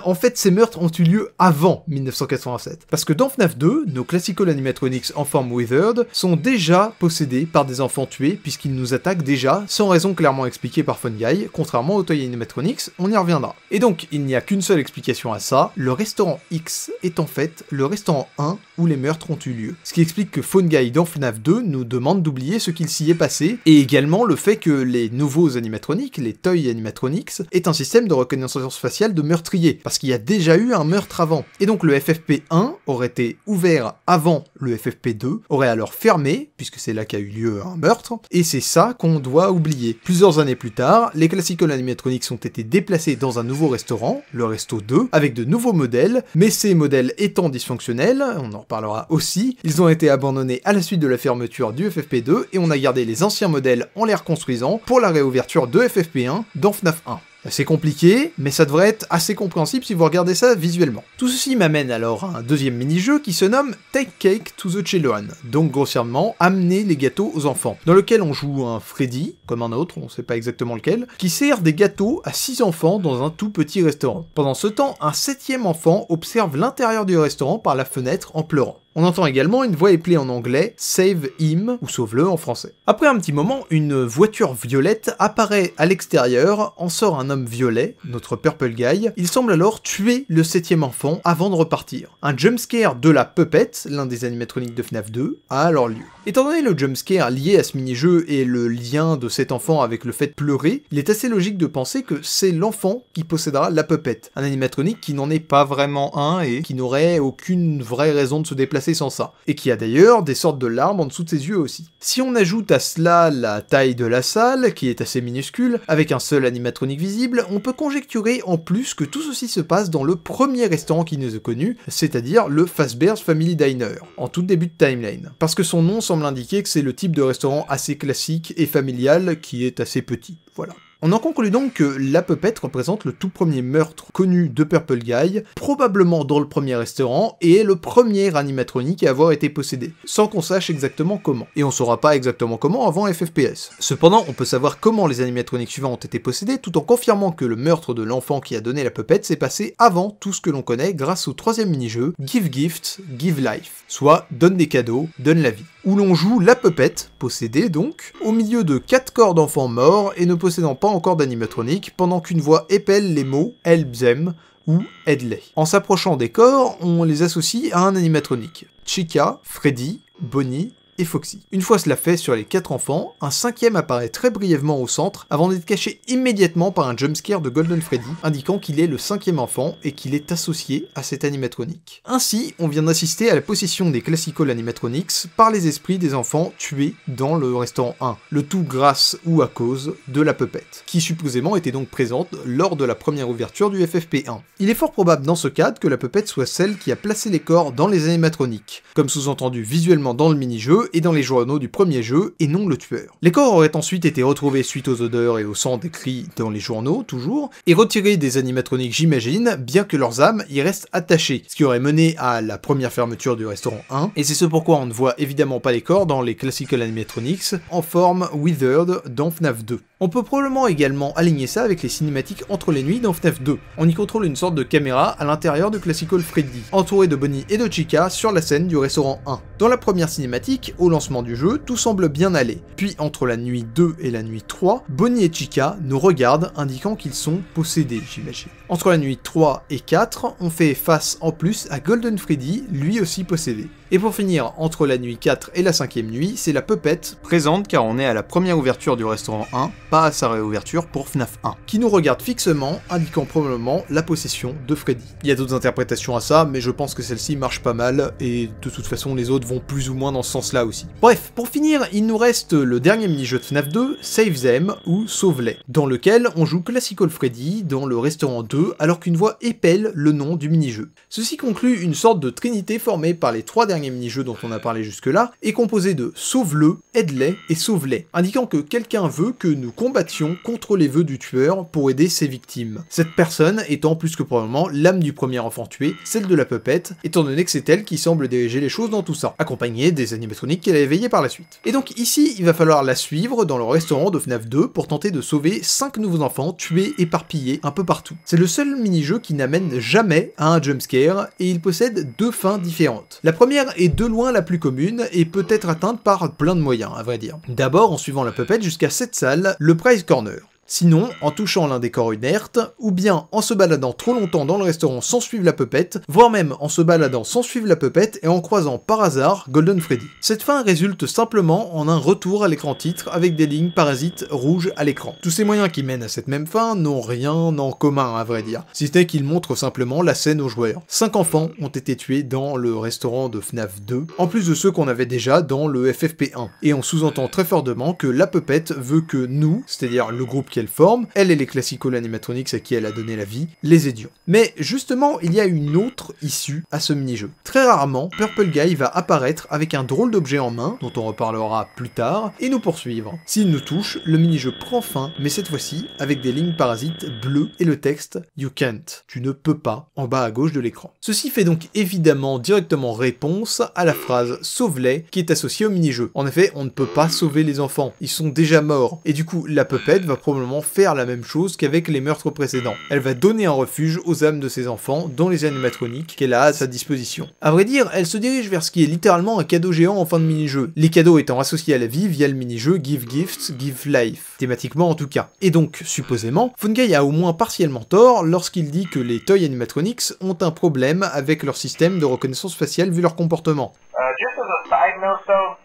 En fait, ces meurtres ont eu lieu avant 1987. Parce que dans FNAF 2, nos Classical Animatronics en forme Withered sont déjà possédés par des enfants tués, puisqu'ils nous attaquent déjà, sans raison clairement expliquée par Fungi, contrairement aux Toy Animatronics, on y reviendra. Et donc, il n'y a qu'une seule explication à ça, le restaurant X est en fait le restaurant 1 où les meurtres ont eu lieu. Ce qui explique que Fungi dans FNAF 2 nous demande d'oublier ce qu'il s'y est passé, et également le fait que les nouveaux animatroniques, les Toy Animatronics, aient un système de reconnaissance faciale de meurtrier, parce qu'il y a déjà eu un meurtre avant. Et donc le FFP1 aurait été ouvert avant le FFP2, aurait alors fermé, puisque c'est là qu'a eu lieu un meurtre, et c'est ça qu'on doit oublier. Plusieurs années plus tard, les Classical Animatronics ont été déplacés dans un nouveau restaurant, le Resto 2, avec de nouveaux modèles, mais ces modèles étant dysfonctionnels, on en reparlera aussi, ils ont été abandonnés à la suite de la fermeture du FFP2, et on a gardé les anciens modèles en les reconstruisant pour la réouverture de FFP1 dans FNAF 1. C'est compliqué, mais ça devrait être assez compréhensible si vous regardez ça visuellement. Tout ceci m'amène alors à un deuxième mini-jeu qui se nomme Take Cake to the Children, donc grossièrement amener les gâteaux aux enfants, dans lequel on joue un Freddy, comme un autre, on sait pas exactement lequel, qui sert des gâteaux à 6 enfants dans un tout petit restaurant. Pendant ce temps, un 7e enfant observe l'intérieur du restaurant par la fenêtre en pleurant. On entend également une voix éplée en anglais, Save him, ou Sauve-le en français. Après un petit moment, une voiture violette apparaît à l'extérieur, en sort un homme violet, notre Purple Guy. Il semble alors tuer le 7e enfant avant de repartir. Un jumpscare de la Puppet, l'un des animatroniques de FNAF 2, a alors lieu. Étant donné le jumpscare lié à ce mini-jeu et le lien de cet enfant avec le fait de pleurer, il est assez logique de penser que c'est l'enfant qui possédera la Puppet, un animatronique qui n'en est pas vraiment un et qui n'aurait aucune vraie raison de se déplacer sans ça, et qui a d'ailleurs des sortes de larmes en dessous de ses yeux aussi. Si on ajoute à cela la taille de la salle, qui est assez minuscule, avec un seul animatronique visible, on peut conjecturer en plus que tout ceci se passe dans le premier restaurant qui nous est connu, c'est-à-dire le Fazbear's Family Diner, en tout début de timeline. Parce que son nom semble indiquer que c'est le type de restaurant assez classique et familial qui est assez petit, voilà. On en conclut donc que la Puppet représente le tout premier meurtre connu de Purple Guy, probablement dans le premier restaurant, et est le premier animatronique à avoir été possédé, sans qu'on sache exactement comment. Et on saura pas exactement comment avant FFPS. Cependant, on peut savoir comment les animatroniques suivants ont été possédés, tout en confirmant que le meurtre de l'enfant qui a donné la Puppet s'est passé avant tout ce que l'on connaît grâce au troisième mini-jeu, Give Gifts, Give Life, soit donne des cadeaux, donne la vie, où l'on joue la Puppet, possédée donc, au milieu de 4 corps d'enfants morts et ne possédant pas encore d'animatronique, pendant qu'une voix épelle les mots « Help them » ou « Aide-les ». En s'approchant des corps, on les associe à un animatronique. Chica, Freddy, Bonnie et Foxy. Une fois cela fait sur les 4 enfants, un 5e apparaît très brièvement au centre avant d'être caché immédiatement par un jumpscare de Golden Freddy, indiquant qu'il est le 5e enfant et qu'il est associé à cet animatronique. Ainsi, on vient d'assister à la possession des Classical Animatronics par les esprits des enfants tués dans le restaurant 1, le tout grâce ou à cause de la puppet, qui supposément était donc présente lors de la première ouverture du FFP1. Il est fort probable dans ce cadre que la puppet soit celle qui a placé les corps dans les animatroniques, comme sous-entendu visuellement dans le mini-jeu et dans les journaux du premier jeu, et non le tueur. Les corps auraient ensuite été retrouvés suite aux odeurs et au sang décrits dans les journaux, toujours, et retirés des animatroniques j'imagine, bien que leurs âmes y restent attachées, ce qui aurait mené à la première fermeture du restaurant 1, et c'est ce pourquoi on ne voit évidemment pas les corps dans les Classical Animatronics en forme Withered dans FNAF 2. On peut probablement également aligner ça avec les cinématiques entre les nuits dans FNAF 2. On y contrôle une sorte de caméra à l'intérieur de Classical Freddy, entouré de Bonnie et de Chica sur la scène du restaurant 1. Dans la première cinématique, au lancement du jeu, tout semble bien aller. Puis entre la nuit 2 et la nuit 3, Bonnie et Chica nous regardent indiquant qu'ils sont possédés, j'imagine. Entre la nuit 3 et 4, on fait face en plus à Golden Freddy, lui aussi possédé. Et pour finir, entre la nuit 4 et la 5e nuit, c'est la puppet, présente car on est à la première ouverture du restaurant 1, pas à sa réouverture pour FNAF 1, qui nous regarde fixement, indiquant probablement la possession de Freddy. Il y a d'autres interprétations à ça, mais je pense que celle-ci marche pas mal, et de toute façon les autres vont plus ou moins dans ce sens-là aussi. Bref, pour finir, il nous reste le dernier mini-jeu de FNAF 2, Save Them, ou Sauve-les, dans lequel on joue Classical Freddy dans le restaurant 2, alors qu'une voix épelle le nom du mini-jeu. Ceci conclut une sorte de trinité formée par les 3 derniers mini-jeux dont on a parlé jusque-là, et composé de sauve-le, aide-les et sauve-les, indiquant que quelqu'un veut que nous combattions contre les vœux du tueur pour aider ses victimes. Cette personne étant plus que probablement l'âme du premier enfant tué, celle de la puppet, étant donné que c'est elle qui semble diriger les choses dans tout ça, accompagnée des animatroniques qu'elle a éveillés par la suite. Et donc ici, il va falloir la suivre dans le restaurant de FNAF 2 pour tenter de sauver 5 nouveaux enfants tués éparpillés un peu partout. C'est le seul mini-jeu qui n'amène jamais à un jumpscare, et il possède 2 fins différentes. La première est de loin la plus commune, et peut être atteinte par plein de moyens, à vrai dire. D'abord en suivant la puppet jusqu'à cette salle, le Prize Corner. Sinon, en touchant l'un des corps inertes, ou bien en se baladant trop longtemps dans le restaurant sans suivre la puppet, voire même en se baladant sans suivre la puppet et en croisant par hasard Golden Freddy. Cette fin résulte simplement en un retour à l'écran titre avec des lignes parasites rouges à l'écran. Tous ces moyens qui mènent à cette même fin n'ont rien en commun à vrai dire, si ce n'est qu'ils montrent simplement la scène aux joueurs. 5 enfants ont été tués dans le restaurant de FNAF 2, en plus de ceux qu'on avait déjà dans le FFP1, et on sous-entend très fortement que la puppet veut que nous, c'est-à-dire le groupe qui forme, elle et les Classical Animatronics à qui elle a donné la vie, les aidions. Mais justement, il y a une autre issue à ce mini-jeu. Très rarement, Purple Guy va apparaître avec un drôle d'objet en main, dont on reparlera plus tard, et nous poursuivre. S'il nous touche, le mini-jeu prend fin, mais cette fois-ci, avec des lignes parasites bleues et le texte « You can't », tu ne peux pas, en bas à gauche de l'écran. Ceci fait donc évidemment directement réponse à la phrase « Sauve-les » qui est associée au mini-jeu. En effet, on ne peut pas sauver les enfants, ils sont déjà morts, et du coup, la puppet va probablement faire la même chose qu'avec les meurtres précédents. Elle va donner un refuge aux âmes de ses enfants dans les animatroniques qu'elle a à sa disposition. À vrai dire, elle se dirige vers ce qui est littéralement un cadeau géant en fin de mini-jeu, les cadeaux étant associés à la vie via le mini-jeu Give Gifts, Give Life, thématiquement en tout cas. Et donc, supposément, Funguy a au moins partiellement tort lorsqu'il dit que les Toy Animatronics ont un problème avec leur système de reconnaissance faciale vu leur comportement.
Just as a side note though,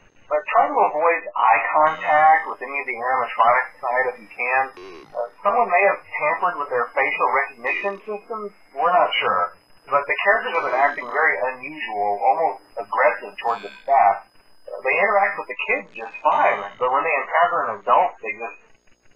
try to avoid eye contact with any of the animatronic side if you can. Someone may have tampered with their facial recognition systems, we're not sure. But the characters have been acting very unusual, almost aggressive toward the staff. They interact with the kids just fine, but when they encounter an adult, they just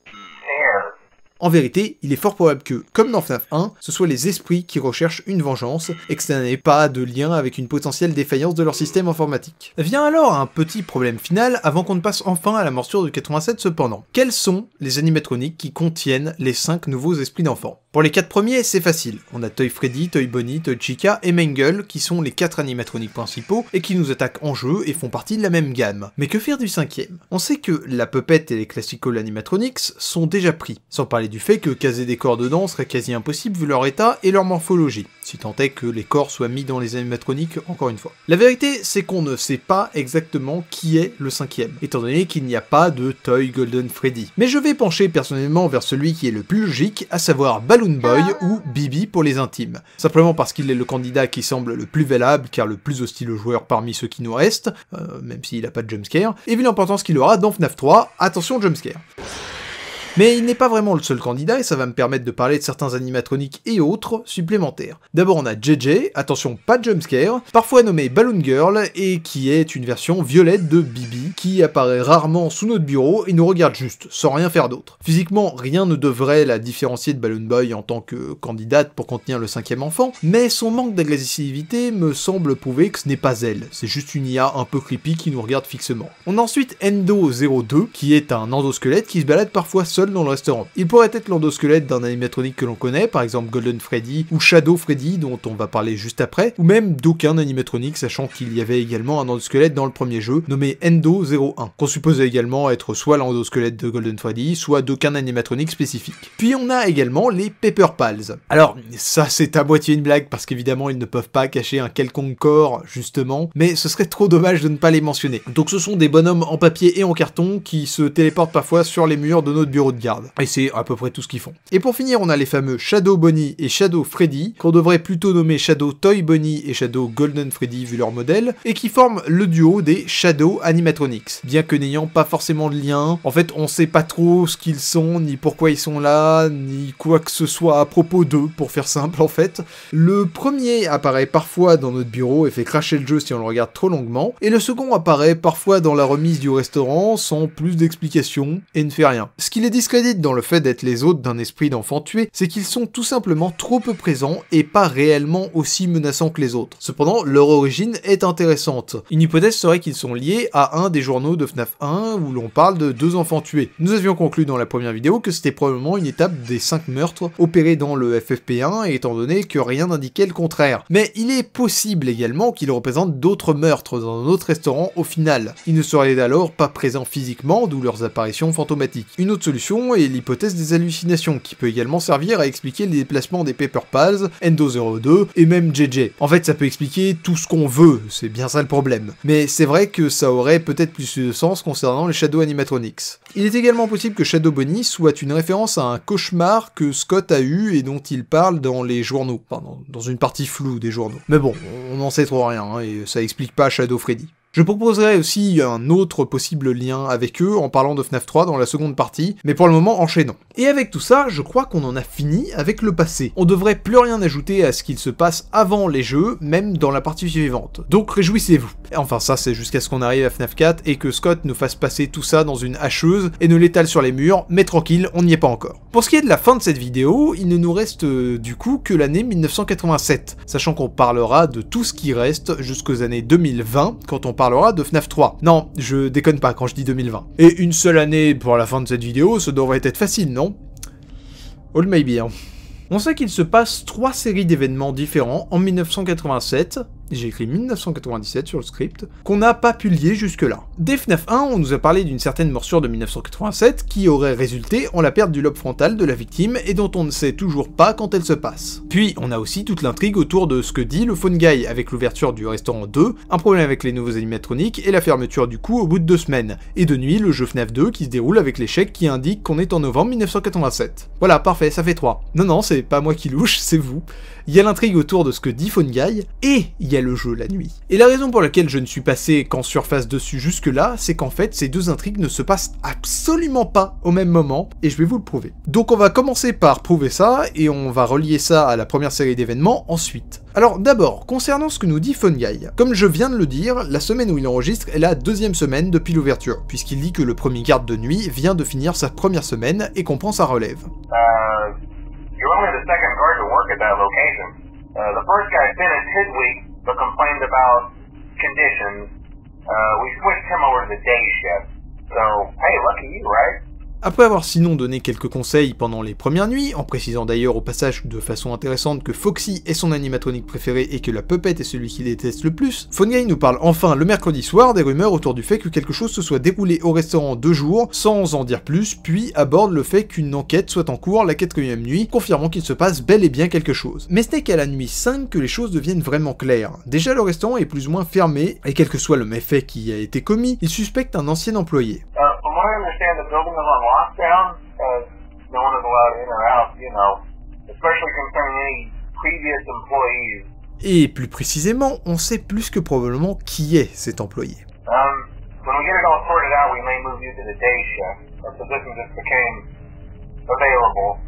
stare.
En vérité, il est fort probable que, comme dans FNAF 1, ce soit les esprits qui recherchent une vengeance, et que ça n'ait pas de lien avec une potentielle défaillance de leur système informatique. Vient alors un petit problème final, avant qu'on ne passe enfin à la morsure de 87 cependant. Quels sont les animatroniques qui contiennent les 5 nouveaux esprits d'enfants? Pour les 4 premiers, c'est facile. On a Toy Freddy, Toy Bonnie, Toy Chica et Mangle, qui sont les 4 animatroniques principaux, et qui nous attaquent en jeu et font partie de la même gamme. Mais que faire du 5e? On sait que la puppet et les Classical Animatronics sont déjà pris, sans parler du fait que caser des corps dedans serait quasi impossible vu leur état et leur morphologie. si tant est que les corps soient mis dans les animatroniques, encore une fois. La vérité, c'est qu'on ne sait pas exactement qui est le 5e, étant donné qu'il n'y a pas de Toy Golden Freddy. Mais je vais pencher personnellement vers celui qui est le plus logique, à savoir Balloon Boy ou Bibi pour les intimes. Simplement parce qu'il est le candidat qui semble le plus valable, car le plus hostile aux joueurs parmi ceux qui nous restent, même s'il n'a pas de jumpscare, et vu l'importance qu'il aura dans FNAF 3, attention jumpscare. Mais il n'est pas vraiment le seul candidat et ça va me permettre de parler de certains animatroniques et autres supplémentaires. D'abord on a JJ, attention pas de jumpscare, parfois nommé Balloon Girl et qui est une version violette de Bibi qui apparaît rarement sous notre bureau et nous regarde juste, sans rien faire d'autre. Physiquement rien ne devrait la différencier de Balloon Boy en tant que candidate pour contenir le 5e enfant, mais son manque d'agressivité me semble prouver que ce n'est pas elle, c'est juste une IA un peu creepy qui nous regarde fixement. On a ensuite Endo02 qui est un endosquelette qui se balade parfois seul dans le restaurant. Il pourrait être l'endosquelette d'un animatronique que l'on connaît, par exemple Golden Freddy ou Shadow Freddy dont on va parler juste après, ou même d'aucun animatronique sachant qu'il y avait également un endosquelette dans le premier jeu nommé Endo01, qu'on supposait également être soit l'endosquelette de Golden Freddy, soit d'aucun animatronique spécifique. Puis on a également les Pepper Pals. Alors ça c'est à moitié une blague parce qu'évidemment ils ne peuvent pas cacher un quelconque corps justement, mais ce serait trop dommage de ne pas les mentionner. Donc ce sont des bonhommes en papier et en carton qui se téléportent parfois sur les murs de notre bureau de garde. Et c'est à peu près tout ce qu'ils font. Et pour finir, on a les fameux Shadow Bonnie et Shadow Freddy, qu'on devrait plutôt nommer Shadow Toy Bonnie et Shadow Golden Freddy vu leur modèle, et qui forment le duo des Shadow Animatronics. Bien que n'ayant pas forcément de lien, en fait on sait pas trop ce qu'ils sont, ni pourquoi ils sont là, ni quoi que ce soit à propos d'eux, pour faire simple en fait. Le premier apparaît parfois dans notre bureau et fait cracher le jeu si on le regarde trop longuement, et le second apparaît parfois dans la remise du restaurant sans plus d'explications et ne fait rien. Ce qui les discrédite dans le fait d'être les hôtes d'un esprit d'enfant tué, c'est qu'ils sont tout simplement trop peu présents et pas réellement aussi menaçants que les autres. Cependant, leur origine est intéressante. Une hypothèse serait qu'ils sont liés à un des journaux de FNAF 1 où l'on parle de 2 enfants tués. Nous avions conclu dans la première vidéo que c'était probablement une étape des 5 meurtres opérés dans le FFP1 étant donné que rien n'indiquait le contraire. Mais il est possible également qu'ils représentent d'autres meurtres dans un autre restaurant au final. Ils ne seraient alors pas présents physiquement, d'où leurs apparitions fantomatiques. Une autre solution est l'hypothèse des hallucinations, qui peut également servir à expliquer les déplacements des Pepper Pals, Endo02 et même JJ. En fait, ça peut expliquer tout ce qu'on veut, c'est bien ça le problème. Mais c'est vrai que ça aurait peut-être plus de sens concernant les Shadow Animatronics. Il est également possible que Shadow Bonnie soit une référence à un cauchemar que Scott a eu et dont il parle dans les journaux, enfin dans une partie floue des journaux. Mais bon, on n'en sait trop rien, hein, et ça explique pas Shadow Freddy. Je proposerai aussi un autre possible lien avec eux en parlant de FNAF 3 dans la seconde partie, mais pour le moment enchaînons. Et avec tout ça, je crois qu'on en a fini avec le passé. On devrait plus rien ajouter à ce qu'il se passe avant les jeux, même dans la partie suivante. Donc réjouissez-vous. Enfin ça c'est jusqu'à ce qu'on arrive à FNAF 4 et que Scott nous fasse passer tout ça dans une hacheuse et ne l'étale sur les murs, mais tranquille, on n'y est pas encore. Pour ce qui est de la fin de cette vidéo, il ne nous reste du coup que l'année 1987, sachant qu'on parlera de tout ce qui reste jusqu'aux années 2020, quand on parlera de FNAF 3. Non, je déconne pas quand je dis 2020. Et une seule année pour la fin de cette vidéo, ça devrait être facile, non? All may be. On sait qu'il se passe 3 séries d'événements différents en 1987, j'ai écrit 1997 sur le script, qu'on n'a pas pu lier jusque-là. Dès FNAF 1, on nous a parlé d'une certaine morsure de 1987 qui aurait résulté en la perte du lobe frontal de la victime et dont on ne sait toujours pas quand elle se passe. Puis on a aussi toute l'intrigue autour de ce que dit le Phone Guy avec l'ouverture du restaurant 2, un problème avec les nouveaux animatroniques et la fermeture du coup au bout de 2 semaines, et de nuit le jeu FNAF 2 qui se déroule avec l'échec qui indique qu'on est en novembre 1987. Voilà, parfait, ça fait 3. Non, c'est pas moi qui louche, c'est vous. Il y a l'intrigue autour de ce que dit Phone Guy, et il y a le jeu la nuit. Et la raison pour laquelle je ne suis passé qu'en surface dessus jusque-là, c'est qu'en fait, ces deux intrigues ne se passent absolument pas au même moment, et je vais vous le prouver. Donc on va commencer par prouver ça, et on va relier ça à la première série d'événements ensuite. Alors d'abord, concernant ce que nous dit Phone Guy, comme je viens de le dire, la semaine où il enregistre est la 2e semaine depuis l'ouverture, puisqu'il dit que le premier garde de nuit vient de finir sa première semaine et qu'on prend sa relève.
You're only the second guard to work at that location. The first guy finished his week, but complained about conditions. We switched him over to the day shift. So, hey, lucky you, right?
Après avoir sinon donné quelques conseils pendant les premières nuits, en précisant d'ailleurs au passage de façon intéressante que Foxy est son animatronique préféré et que la Puppet est celui qu'il déteste le plus, PhoneGuy nous parle enfin le mercredi soir des rumeurs autour du fait que quelque chose se soit déroulé au restaurant 2 jours, sans en dire plus, puis aborde le fait qu'une enquête soit en cours la 4e nuit, confirmant qu'il se passe bel et bien quelque chose. Mais ce n'est qu'à la nuit 5 que les choses deviennent vraiment claires. Déjà le restaurant est plus ou moins fermé, et quel que soit le méfait qui a été commis, il suspecte un ancien employé.
From what I understand, the building is on lockdown. No one is allowed in or out, you know, especially concerning any previous employees.
Et plus précisément, on sait plus que probablement qui est cet employé.
When we get it all sorted out, we may move you to the day shift. Our position just became available.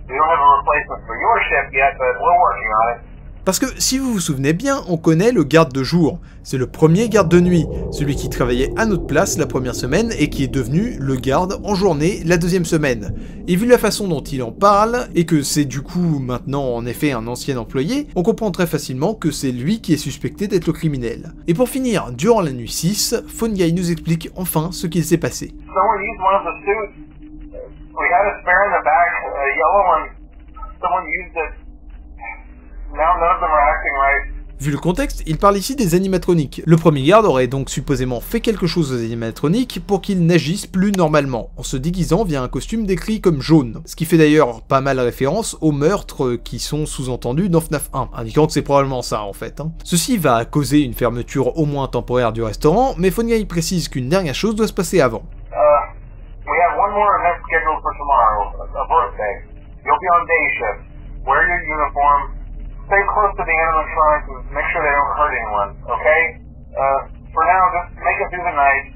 We don't have a replacement for your shift yet, but we're working on it.
Parce que, si vous vous souvenez bien, on connaît le garde de jour. C'est le premier garde de nuit, celui qui travaillait à notre place la première semaine et qui est devenu le garde en journée la 2e semaine. Et vu la façon dont il en parle, et que c'est du coup maintenant en effet un ancien employé, on comprend très facilement que c'est lui qui est suspecté d'être le criminel. Et pour finir, durant la nuit 6, PhoneGuy nous explique enfin ce qu'il s'est passé.
Someone used one of the suits. We had a spare in the back, a yellow one. Someone used it. Now none of them are acting right.
Vu le contexte, il parle ici des animatroniques. Le premier garde aurait donc supposément fait quelque chose aux animatroniques pour qu'ils n'agissent plus normalement, en se déguisant via un costume décrit comme jaune. Ce qui fait d'ailleurs pas mal référence aux meurtres qui sont sous-entendus dans FNAF 1, indiquant que c'est probablement ça en fait. Ceci va causer une fermeture au moins temporaire du restaurant, mais PhoneGuy précise qu'une dernière chose doit se passer avant.
We have one more event scheduled for tomorrow, a birthday. You'll be on day shift. Wear your uniform. Stay close to the animatronics and make sure they don't hurt anyone, okay? For now, just make it through the night.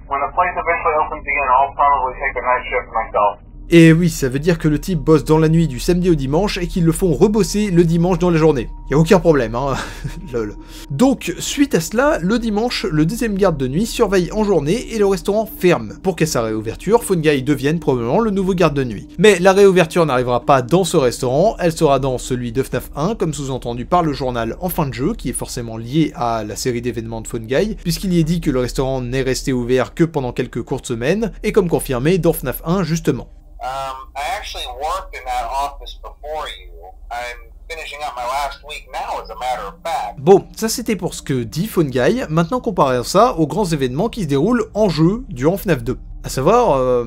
When the place eventually opens again, I'll probably take the night shift myself.
Et oui, ça veut dire que le type bosse dans la nuit du samedi au dimanche et qu'ils le font rebosser le dimanche dans la journée. Y a aucun problème, hein. Lol. Donc, suite à cela, le dimanche, le 2e garde de nuit surveille en journée et le restaurant ferme. Pour qu'à sa réouverture, PhoneGuy devienne probablement le nouveau garde de nuit. Mais la réouverture n'arrivera pas dans ce restaurant, elle sera dans celui de FNAF 1, comme sous-entendu par le journal en fin de jeu, qui est forcément lié à la série d'événements de PhoneGuy, puisqu'il y est dit que le restaurant n'est resté ouvert que pendant quelques courtes semaines, et comme confirmé dans FNAF 1 justement.
I actually worked in that office before you. I'm finishing up my last week now, as a matter of fact.
Bon, ça c'était pour ce que dit PhoneGuy, maintenant comparons ça aux grands événements qui se déroulent en jeu durant FNAF 2. À savoir,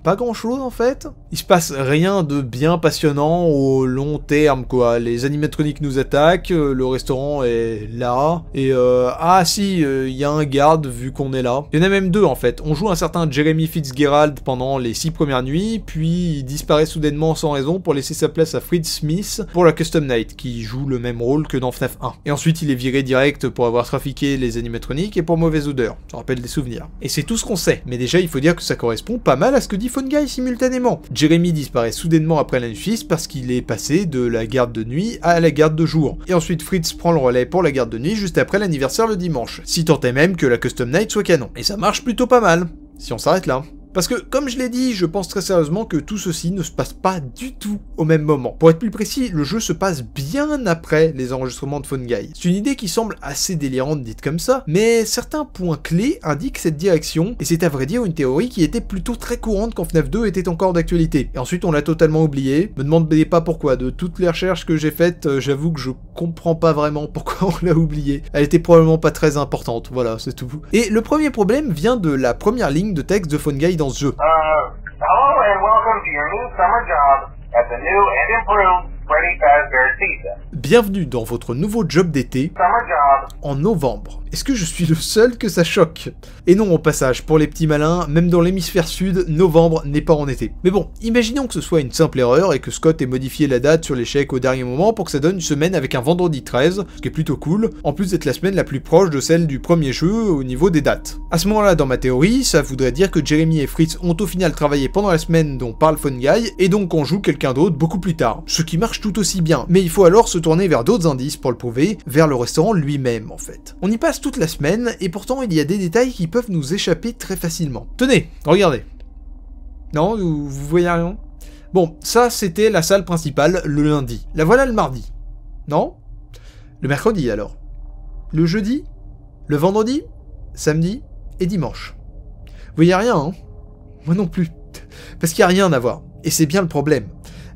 pas grand chose en fait. Il se passe rien de bien passionnant au long terme quoi. Les animatroniques nous attaquent, le restaurant est là, et ah si, il y a un garde vu qu'on est là. Il y en a même 2 en fait. On joue un certain Jeremy Fitzgerald pendant les 6 premières nuits, puis il disparaît soudainement sans raison pour laisser sa place à Fritz Smith pour la Custom Night, qui joue le même rôle que dans FNAF 1. Et ensuite il est viré direct pour avoir trafiqué les animatroniques et pour mauvaise odeur. Ça rappelle des souvenirs. Et c'est tout ce qu'on sait. Mais déjà il faut dire que ça correspond pas mal à ce que dit PhoneGuy simultanément. Jeremy disparaît soudainement après la nuit 6 parce qu'il est passé de la garde de nuit à la garde de jour. Et ensuite Fritz prend le relais pour la garde de nuit juste après l'anniversaire le dimanche. Si tant est même que la Custom Night soit canon. Et ça marche plutôt pas mal, si on s'arrête là. Parce que, comme je l'ai dit, je pense très sérieusement que tout ceci ne se passe pas du tout au même moment. Pour être plus précis, le jeu se passe bien après les enregistrements de PhoneGuy. C'est une idée qui semble assez délirante dite comme ça, mais certains points clés indiquent cette direction, et c'est à vrai dire une théorie qui était plutôt très courante quand FNAF 2 était encore d'actualité. Et ensuite on l'a totalement oublié. Me demandez pas pourquoi, de toutes les recherches que j'ai faites, j'avoue que je comprends pas vraiment pourquoi on l'a oublié. Elle était probablement pas très importante, voilà, c'est tout. Et le premier problème vient de la première ligne de texte de PhoneGuy dans ce jeu.
Hello and welcome to your new summer job at the new and improved Freddy Fazbear's Pizza.
Bienvenue dans votre nouveau job d'été
Summer job.
en novembre. Est-ce que je suis le seul que ça choque? Et non, au passage, pour les petits malins, même dans l'hémisphère sud, novembre n'est pas en été. Mais bon, imaginons que ce soit une simple erreur et que Scott ait modifié la date sur l'échec au dernier moment pour que ça donne une semaine avec un vendredi 13, ce qui est plutôt cool, en plus d'être la semaine la plus proche de celle du premier jeu au niveau des dates. À ce moment-là, dans ma théorie, ça voudrait dire que Jeremy et Fritz ont au final travaillé pendant la semaine dont parle PhoneGuy, et donc on joue quelqu'un d'autre beaucoup plus tard. Ce qui marche tout aussi bien, mais il faut alors se tourner vers d'autres indices pour le prouver, vers le restaurant lui-même en fait. On y passe toute la semaine, et pourtant il y a des détails qui peuvent nous échapper très facilement. Tenez, regardez. Non, vous voyez rien? Bon, ça c'était la salle principale le lundi. La voilà le mardi. Non? Le mercredi alors. Le jeudi? Le vendredi? Samedi? Et dimanche. Vous voyez rien, hein? Moi non plus. Parce qu'il n'y a rien à voir. Et c'est bien le problème.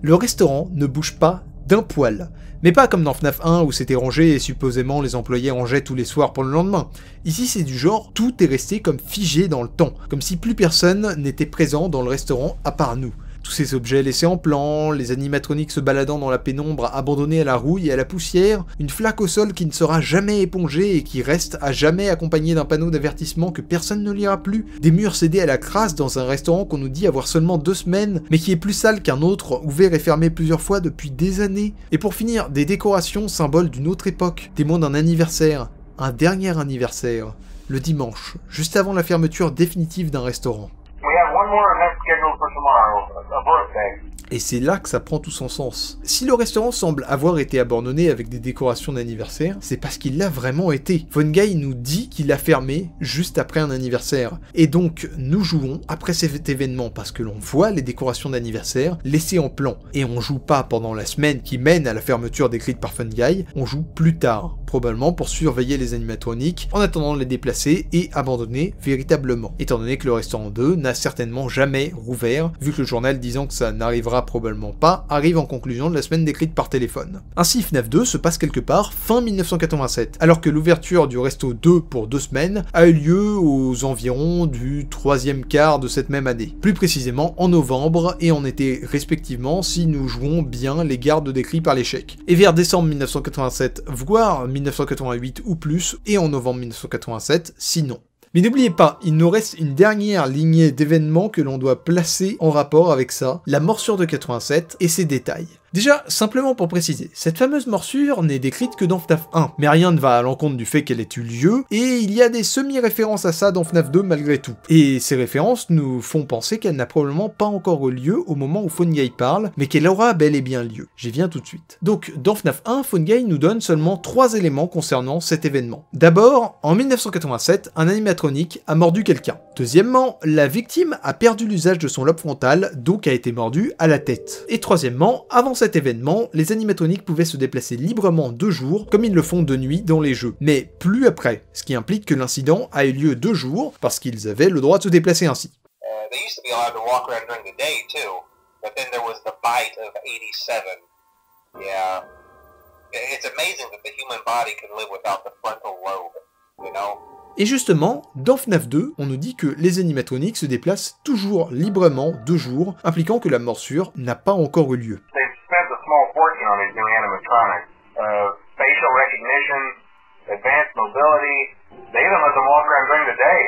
Le restaurant ne bouge pas d'un poil. Mais pas comme dans FNAF 1 où c'était rangé et supposément les employés rangeaient tous les soirs pour le lendemain. Ici c'est du genre, tout est resté comme figé dans le temps, comme si plus personne n'était présent dans le restaurant à part nous. Tous ces objets laissés en plan, les animatroniques se baladant dans la pénombre abandonnés à la rouille et à la poussière, une flaque au sol qui ne sera jamais épongée et qui reste à jamais accompagnée d'un panneau d'avertissement que personne ne lira plus, des murs cédés à la crasse dans un restaurant qu'on nous dit avoir seulement 2 semaines, mais qui est plus sale qu'un autre, ouvert et fermé plusieurs fois depuis des années. Et pour finir, des décorations symboles d'une autre époque, témoins d'un anniversaire, un dernier anniversaire, le dimanche, juste avant la fermeture définitive d'un restaurant.
We have one more event scheduled for tomorrow, a birthday.
Et c'est là que ça prend tout son sens. Si le restaurant semble avoir été abandonné avec des décorations d'anniversaire, c'est parce qu'il l'a vraiment été. Fungi nous dit qu'il a fermé juste après un anniversaire. Et donc, nous jouons après cet événement parce que l'on voit les décorations d'anniversaire laissées en plan. Et on joue pas pendant la semaine qui mène à la fermeture décrite par Fungi, on joue plus tard, probablement pour surveiller les animatroniques en attendant de les déplacer et abandonner véritablement. Étant donné que le restaurant 2 n'a certainement jamais rouvert, vu que le journal disant que ça n'arrivera probablement pas, arrive en conclusion de la semaine décrite par téléphone. Ainsi, FNAF 2 se passe quelque part fin 1987, alors que l'ouverture du resto 2 pour 2 semaines a eu lieu aux environs du 3e quart de cette même année. Plus précisément en novembre et en été respectivement si nous jouons bien les gardes décrits par l'échec. Et vers décembre 1987, voire 1988 ou plus, et en novembre 1987 sinon. Mais n'oubliez pas, il nous reste une dernière lignée d'événements que l'on doit placer en rapport avec ça, la morsure de 87 et ses détails. Déjà, simplement pour préciser, cette fameuse morsure n'est décrite que dans FNAF 1, mais rien ne va à l'encontre du fait qu'elle ait eu lieu, et il y a des semi-références à ça dans FNAF 2 malgré tout. Et ces références nous font penser qu'elle n'a probablement pas encore eu lieu au moment où Fungi parle, mais qu'elle aura bel et bien lieu. J'y viens tout de suite. Donc, dans FNAF 1, Fungi nous donne seulement 3 éléments concernant cet événement. D'abord, en 1987, un animatronique a mordu quelqu'un. Deuxièmement, la victime a perdu l'usage de son lobe frontal, donc a été mordue à la tête. Et troisièmement, avant cet événement, les animatroniques pouvaient se déplacer librement de jour, comme ils le font de nuit dans les jeux, mais plus après, ce qui implique que l'incident a eu lieu de jour, parce qu'ils avaient le droit de se déplacer ainsi.
They used to be allowed to walk around during the day too, but then there was the bite of 87. Yeah, it's amazing that the human body can live without the frontal lobe, you know.
Et justement, dans FNAF 2, on nous dit que les animatroniques se déplacent toujours librement de jour, impliquant que la morsure n'a pas encore eu lieu.
They've spent a small fortune on these new animatronics. Facial recognition, advanced mobility, they even let them walk around during the day.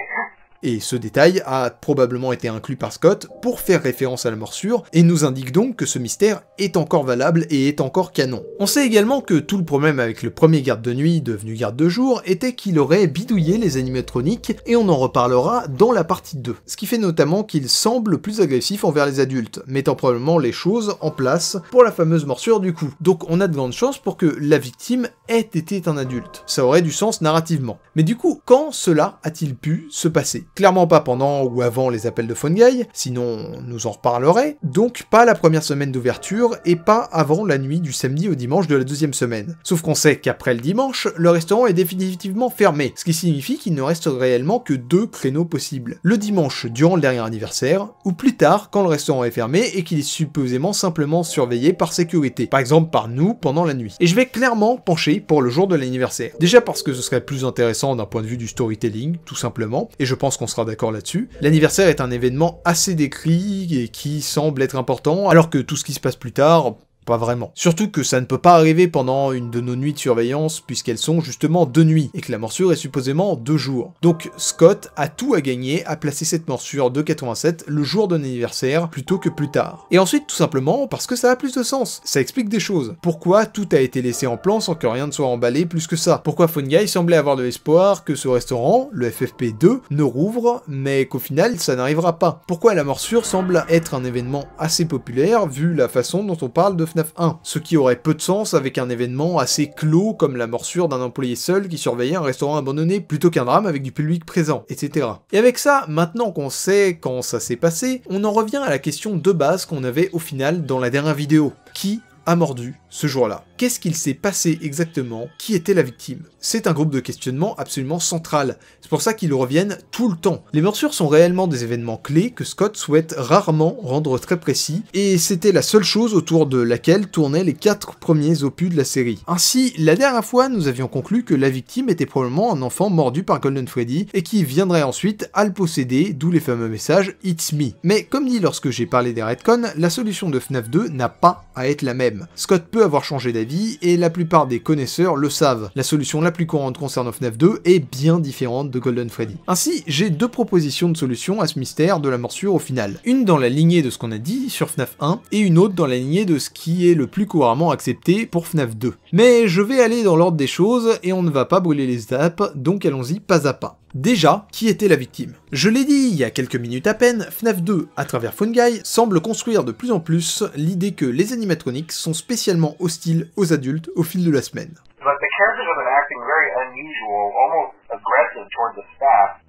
Et ce détail a probablement été inclus par Scott pour faire référence à la morsure, et nous indique donc que ce mystère est encore valable et est encore canon. On sait également que tout le problème avec le premier garde de nuit devenu garde de jour était qu'il aurait bidouillé les animatroniques, et on en reparlera dans la partie 2. Ce qui fait notamment qu'il semble plus agressif envers les adultes, mettant probablement les choses en place pour la fameuse morsure du coup. Donc on a de grandes chances pour que la victime ait été un adulte. Ça aurait du sens narrativement. Mais du coup, quand cela a-t-il pu se passer ? Clairement pas pendant ou avant les appels de Fungi, sinon on nous en reparlerait, donc pas la première semaine d'ouverture et pas avant la nuit du samedi au dimanche de la 2e semaine. Sauf qu'on sait qu'après le dimanche, le restaurant est définitivement fermé, ce qui signifie qu'il ne reste réellement que 2 créneaux possibles. Le dimanche durant le dernier anniversaire, ou plus tard quand le restaurant est fermé et qu'il est supposément simplement surveillé par sécurité, par exemple par nous pendant la nuit. Et je vais clairement pencher pour le jour de l'anniversaire. Déjà parce que ce serait plus intéressant d'un point de vue du storytelling, tout simplement, et je pense qu'on sera d'accord là-dessus. L'anniversaire est un événement assez décrit et qui semble être important, alors que tout ce qui se passe plus tard, pas vraiment. Surtout que ça ne peut pas arriver pendant une de nos nuits de surveillance, puisqu'elles sont justement de nuit, et que la morsure est supposément de jour. Donc Scott a tout à gagner à placer cette morsure de 87 le jour de l'anniversaire, plutôt que plus tard. Et ensuite, tout simplement, parce que ça a plus de sens. Ça explique des choses. Pourquoi tout a été laissé en plan sans que rien ne soit emballé plus que ça? Pourquoi Fungi semblait avoir de l'espoir que ce restaurant, le FFP2, ne rouvre, mais qu'au final, ça n'arrivera pas? Pourquoi la morsure semble être un événement assez populaire, vu la façon dont on parle de FNAF 1, ce qui aurait peu de sens avec un événement assez clos comme la morsure d'un employé seul qui surveillait un restaurant abandonné, plutôt qu'un drame avec du public présent, etc. Et avec ça, maintenant qu'on sait quand ça s'est passé, on en revient à la question de base qu'on avait au final dans la dernière vidéo. Qui a mordu ce jour-là? Qu'est-ce qu'il s'est passé exactement? Qui était la victime? C'est un groupe de questionnement absolument central. C'est pour ça qu'ils reviennent tout le temps. Les morsures sont réellement des événements clés que Scott souhaite rarement rendre très précis, et c'était la seule chose autour de laquelle tournaient les 4 premiers opus de la série. Ainsi, la dernière fois, nous avions conclu que la victime était probablement un enfant mordu par Golden Freddy, et qui viendrait ensuite à le posséder, d'où les fameux messages « It's me ». Mais comme dit lorsque j'ai parlé des retcons, la solution de FNAF 2 n'a pas à être la même. Scott peut avoir changé d'avis, et la plupart des connaisseurs le savent. La solution la plus courante concernant FNAF 2 est bien différente de Golden Freddy. Ainsi, j'ai 2 propositions de solutions à ce mystère de la morsure au final. Une dans la lignée de ce qu'on a dit sur FNAF 1, et une autre dans la lignée de ce qui est le plus couramment accepté pour FNAF 2. Mais je vais aller dans l'ordre des choses, et on ne va pas brûler les étapes, donc allons-y pas à pas. Déjà, qui était la victime? Je l'ai dit il y a quelques minutes à peine, FNAF 2, à travers Fungi, semble construire de plus en plus l'idée que les animatronics sont spécialement hostiles aux adultes au fil de la semaine.
But the characters have been acting very unusual, almost aggressive towards the staff.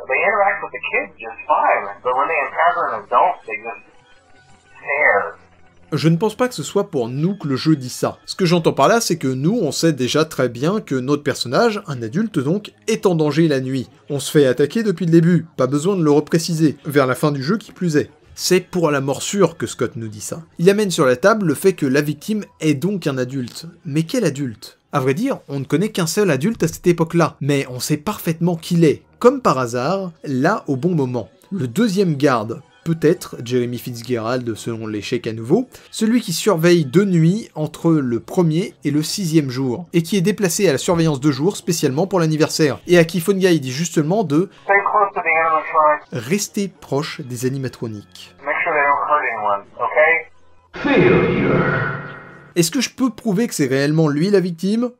They interact with the kids just fine, but when they encounter an adult, they just stare.
Je ne pense pas que ce soit pour nous que le jeu dit ça. Ce que j'entends par là, c'est que nous, on sait déjà très bien que notre personnage, un adulte donc, est en danger la nuit. On se fait attaquer depuis le début, pas besoin de le repréciser, vers la fin du jeu qui plus est. C'est pour la morsure que Scott nous dit ça. Il amène sur la table le fait que la victime est donc un adulte. Mais quel adulte? À vrai dire, on ne connaît qu'un seul adulte à cette époque-là, mais on sait parfaitement qui il est, comme par hasard, là au bon moment. Le deuxième garde, peut-être Jeremy Fitzgerald selon l'échec à nouveau, celui qui surveille de nuit entre le 1er et le 6e jour, et qui est déplacé à la surveillance de jour spécialement pour l'anniversaire, et à qui Fungi dit justement de
Stay close to the animatronics.
rester proche des animatroniques.
Make sure they don't hurt anyone, okay?
Failure.
Est-ce que je peux prouver que c'est réellement lui la victime?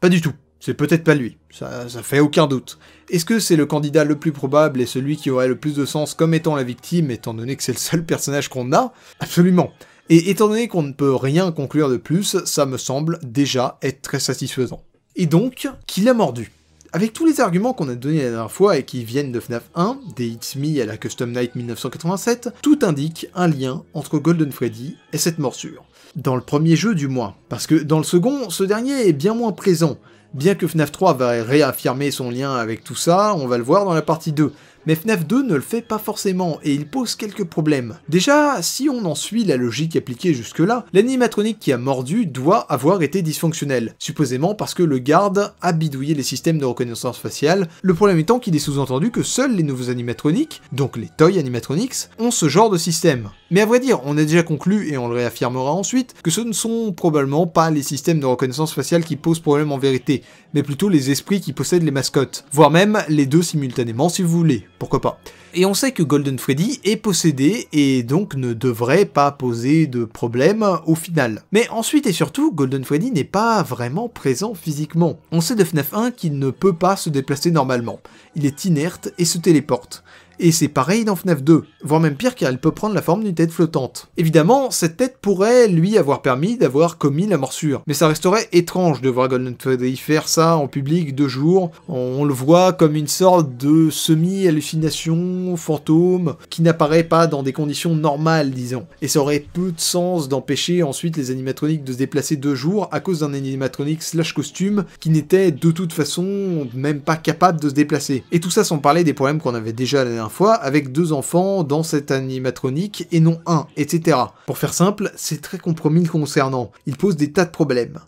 Pas du tout. C'est peut-être pas lui, ça fait aucun doute. Est-ce que c'est le candidat le plus probable et celui qui aurait le plus de sens comme étant la victime, étant donné que c'est le seul personnage qu'on a? Absolument. Et étant donné qu'on ne peut rien conclure de plus, ça me semble déjà être très satisfaisant. Et donc, qui l'a mordu? Avec tous les arguments qu'on a donnés la dernière fois et qui viennent de FNAF 1, des It's Me à la Custom Night 1987, tout indique un lien entre Golden Freddy et cette morsure. Dans le premier jeu du moins, parce que dans le second, ce dernier est bien moins présent. Bien que FNAF 3 va réaffirmer son lien avec tout ça, on va le voir dans la partie 2. Mais FNAF 2 ne le fait pas forcément, et il pose quelques problèmes. Déjà, si on en suit la logique appliquée jusque-là, l'animatronique qui a mordu doit avoir été dysfonctionnel, supposément parce que le garde a bidouillé les systèmes de reconnaissance faciale, le problème étant qu'il est sous-entendu que seuls les nouveaux animatroniques, donc les Toy Animatronics, ont ce genre de système. Mais à vrai dire, on a déjà conclu, et on le réaffirmera ensuite, que ce ne sont probablement pas les systèmes de reconnaissance faciale qui posent problème en vérité, mais plutôt les esprits qui possèdent les mascottes, voire même les deux simultanément si vous voulez, pourquoi pas. Et on sait que Golden Freddy est possédé, et donc ne devrait pas poser de problème au final. Mais ensuite et surtout, Golden Freddy n'est pas vraiment présent physiquement. On sait de FNAF 1 qu'il ne peut pas se déplacer normalement. Il est inerte et se téléporte. Et c'est pareil dans FNAF 2, voire même pire car elle peut prendre la forme d'une tête flottante. Évidemment, cette tête pourrait lui avoir permis d'avoir commis la morsure, mais ça resterait étrange de voir Golden Freddy faire ça en public de jour. On le voit comme une sorte de semi-hallucination, fantôme, qui n'apparaît pas dans des conditions normales, disons. Et ça aurait peu de sens d'empêcher ensuite les animatroniques de se déplacer de jour à cause d'un animatronique slash costume qui n'était de toute façon même pas capable de se déplacer. Et tout ça sans parler des problèmes qu'on avait déjà la dernière fois avec 2 enfants dans cette animatronique et non un, etc. Pour faire simple, c'est très compromis le concernant. Il pose des tas de problèmes.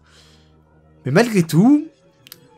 Mais malgré tout,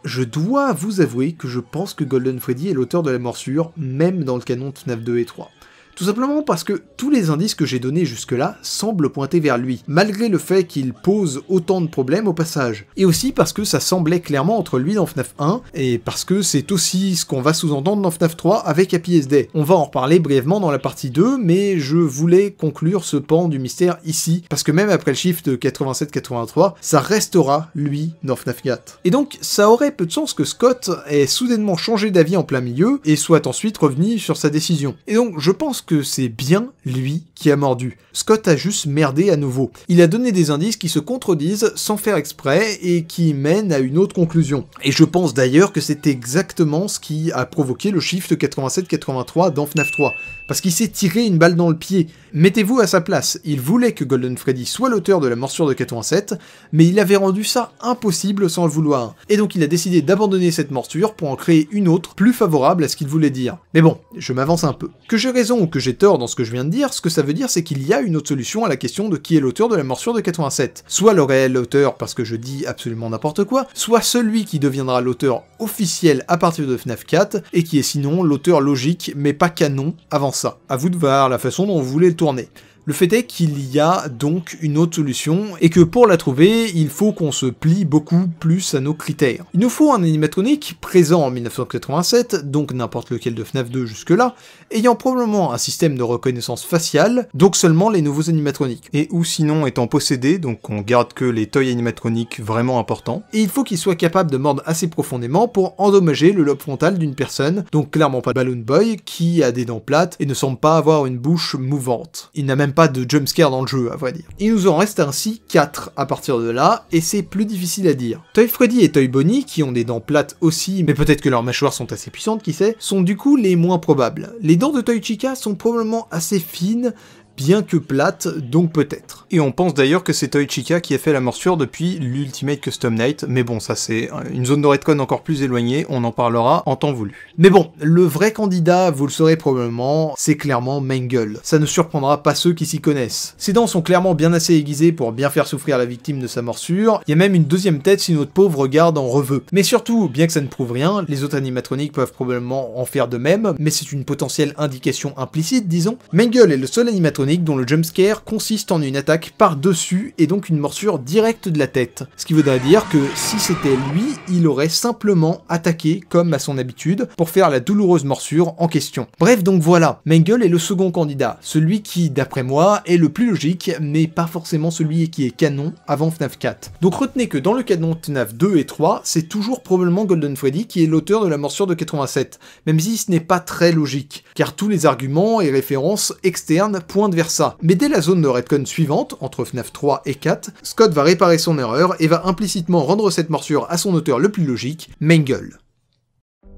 je dois vous avouer que je pense que Golden Freddy est l'auteur de la morsure, même dans le canon de FNAF 2 et 3. Tout simplement parce que tous les indices que j'ai donnés jusque-là semblent pointer vers lui, malgré le fait qu'il pose autant de problèmes au passage. Et aussi parce que ça semblait clairement entre lui dans FNAF 1, et parce que c'est aussi ce qu'on va sous-entendre dans FNAF 3 avec Happy SD. On va en reparler brièvement dans la partie 2, mais je voulais conclure ce pan du mystère ici, parce que même après le shift de 87-83, ça restera lui dans FNAF 4. Et donc, ça aurait peu de sens que Scott ait soudainement changé d'avis en plein milieu, et soit ensuite revenu sur sa décision. Et donc, je pense que c'est bien lui qui a mordu. Scott a juste merdé à nouveau. Il a donné des indices qui se contredisent sans faire exprès et qui mènent à une autre conclusion. Et je pense d'ailleurs que c'est exactement ce qui a provoqué le shift 87-83 dans FNAF 3. Parce qu'il s'est tiré une balle dans le pied. Mettez-vous à sa place, il voulait que Golden Freddy soit l'auteur de la morsure de 87, mais il avait rendu ça impossible sans le vouloir. Et donc il a décidé d'abandonner cette morsure pour en créer une autre, plus favorable à ce qu'il voulait dire. Mais bon, je m'avance un peu. Que j'ai raison ou que j'ai tort dans ce que je viens de dire, ce que ça veut dire c'est qu'il y a une autre solution à la question de qui est l'auteur de la morsure de 87. Soit le réel auteur parce que je dis absolument n'importe quoi, soit celui qui deviendra l'auteur officiel à partir de FNAF 4, et qui est sinon l'auteur logique mais pas canon avant ça. À vous de voir la façon dont vous voulez le tourner. Le fait est qu'il y a donc une autre solution, et que pour la trouver, il faut qu'on se plie beaucoup plus à nos critères. Il nous faut un animatronique présent en 1987, donc n'importe lequel de FNAF 2 jusque-là, ayant probablement un système de reconnaissance faciale, donc seulement les nouveaux animatroniques. Et ou sinon étant possédé, donc on garde que les toys animatroniques vraiment importants. Et il faut qu'il soit capable de mordre assez profondément pour endommager le lobe frontal d'une personne, donc clairement pas Balloon Boy, qui a des dents plates et ne semble pas avoir une bouche mouvante. Il n'a même pas de jumpscare dans le jeu, à vrai dire. Il nous en reste ainsi 4 à partir de là, et c'est plus difficile à dire. Toy Freddy et Toy Bonnie, qui ont des dents plates aussi, mais peut-être que leurs mâchoires sont assez puissantes, qui sait, sont du coup les moins probables. Les dents de Toy Chica sont probablement assez fines, bien que plate, donc peut-être. Et on pense d'ailleurs que c'est Toy Chica qui a fait la morsure depuis l'Ultimate Custom Night, mais bon, ça c'est une zone de retcon encore plus éloignée, on en parlera en temps voulu. Mais bon, le vrai candidat, vous le saurez probablement, c'est clairement Mangle. Ça ne surprendra pas ceux qui s'y connaissent. Ses dents sont clairement bien assez aiguisées pour bien faire souffrir la victime de sa morsure, il y a même une deuxième tête si notre pauvre garde en reveut. Mais surtout, bien que ça ne prouve rien, les autres animatroniques peuvent probablement en faire de même, mais c'est une potentielle indication implicite, disons. Mangle est le seul animatronique dont le jumpscare consiste en une attaque par-dessus et donc une morsure directe de la tête. Ce qui voudrait dire que si c'était lui, il aurait simplement attaqué comme à son habitude pour faire la douloureuse morsure en question. Bref, donc voilà, Mangle est le second candidat, celui qui, d'après moi, est le plus logique, mais pas forcément celui qui est canon avant FNAF 4. Donc retenez que dans le canon FNAF 2 et 3, c'est toujours probablement Golden Freddy qui est l'auteur de la morsure de 87, même si ce n'est pas très logique, car tous les arguments et références externes pointent vers ça. Mais dès la zone de retcon suivante, entre FNAF 3 et 4, Scott va réparer son erreur et va implicitement rendre cette morsure à son auteur le plus logique, Mangle.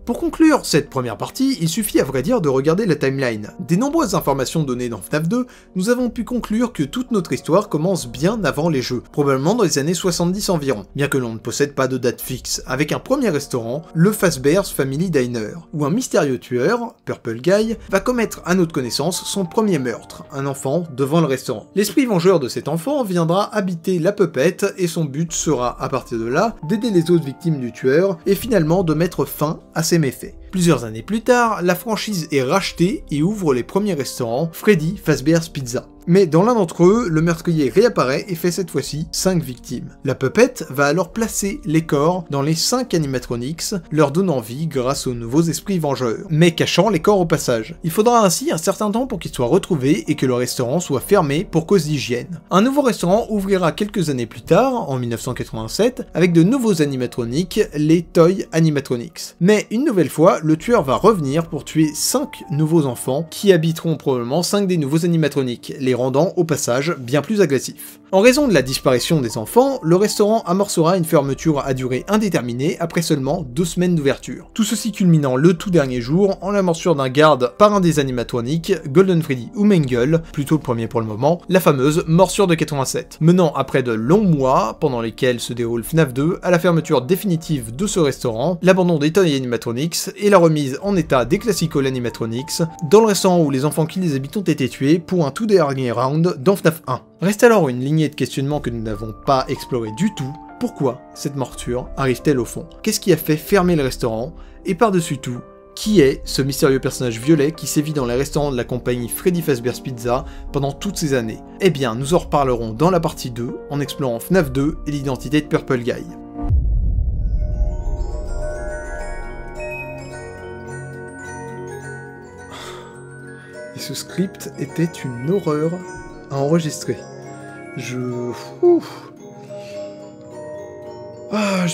Pour conclure cette première partie, il suffit à vrai dire de regarder la timeline. Des nombreuses informations données dans FNAF 2, nous avons pu conclure que toute notre histoire commence bien avant les jeux, probablement dans les années 70 environ, bien que l'on ne possède pas de date fixe, avec un premier restaurant, le Fazbear's Family Diner, où un mystérieux tueur, Purple Guy, va commettre à notre connaissance son premier meurtre, un enfant devant le restaurant. L'esprit vengeur de cet enfant viendra habiter la puppette et son but sera, à partir de là, d'aider les autres victimes du tueur et finalement de mettre fin à ses méfaits. Plusieurs années plus tard, la franchise est rachetée et ouvre les premiers restaurants Freddy Fazbear's Pizza. Mais dans l'un d'entre eux, le meurtrier réapparaît et fait cette fois-ci 5 victimes. La puppette va alors placer les corps dans les 5 animatronics, leur donnant vie grâce aux nouveaux esprits vengeurs, mais cachant les corps au passage. Il faudra ainsi un certain temps pour qu'ils soient retrouvés et que le restaurant soit fermé pour cause d'hygiène. Un nouveau restaurant ouvrira quelques années plus tard, en 1987, avec de nouveaux animatronics, les Toy Animatronics. Mais une nouvelle fois, le tueur va revenir pour tuer 5 nouveaux enfants qui habiteront probablement 5 des nouveaux animatronics, les rendant au passage bien plus agressifs. En raison de la disparition des enfants, le restaurant amorcera une fermeture à durée indéterminée après seulement 2 semaines d'ouverture. Tout ceci culminant le tout dernier jour en la morsure d'un garde par un des animatroniques, Golden Freddy ou Mangle, plutôt le premier pour le moment, la fameuse morsure de 87, menant après de longs mois, pendant lesquels se déroule FNAF 2, à la fermeture définitive de ce restaurant, l'abandon des Toy Animatronics et la remise en état des Classical Animatronics, dans le restaurant où les enfants qui les habitent ont été tués pour un tout dernier round dans FNAF 1. Reste alors une lignée de questionnements que nous n'avons pas exploré du tout. Pourquoi cette morsure arrive-t-elle au fond? Qu'est-ce qui a fait fermer le restaurant? Et par-dessus tout, qui est ce mystérieux personnage violet qui sévit dans les restaurants de la compagnie Freddy Fazbear's Pizza pendant toutes ces années? Eh bien, nous en reparlerons dans la partie 2, en explorant FNAF 2 et l'identité de Purple Guy. Et ce script était une horreur à enregistrer. Je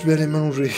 vais aller m'allonger.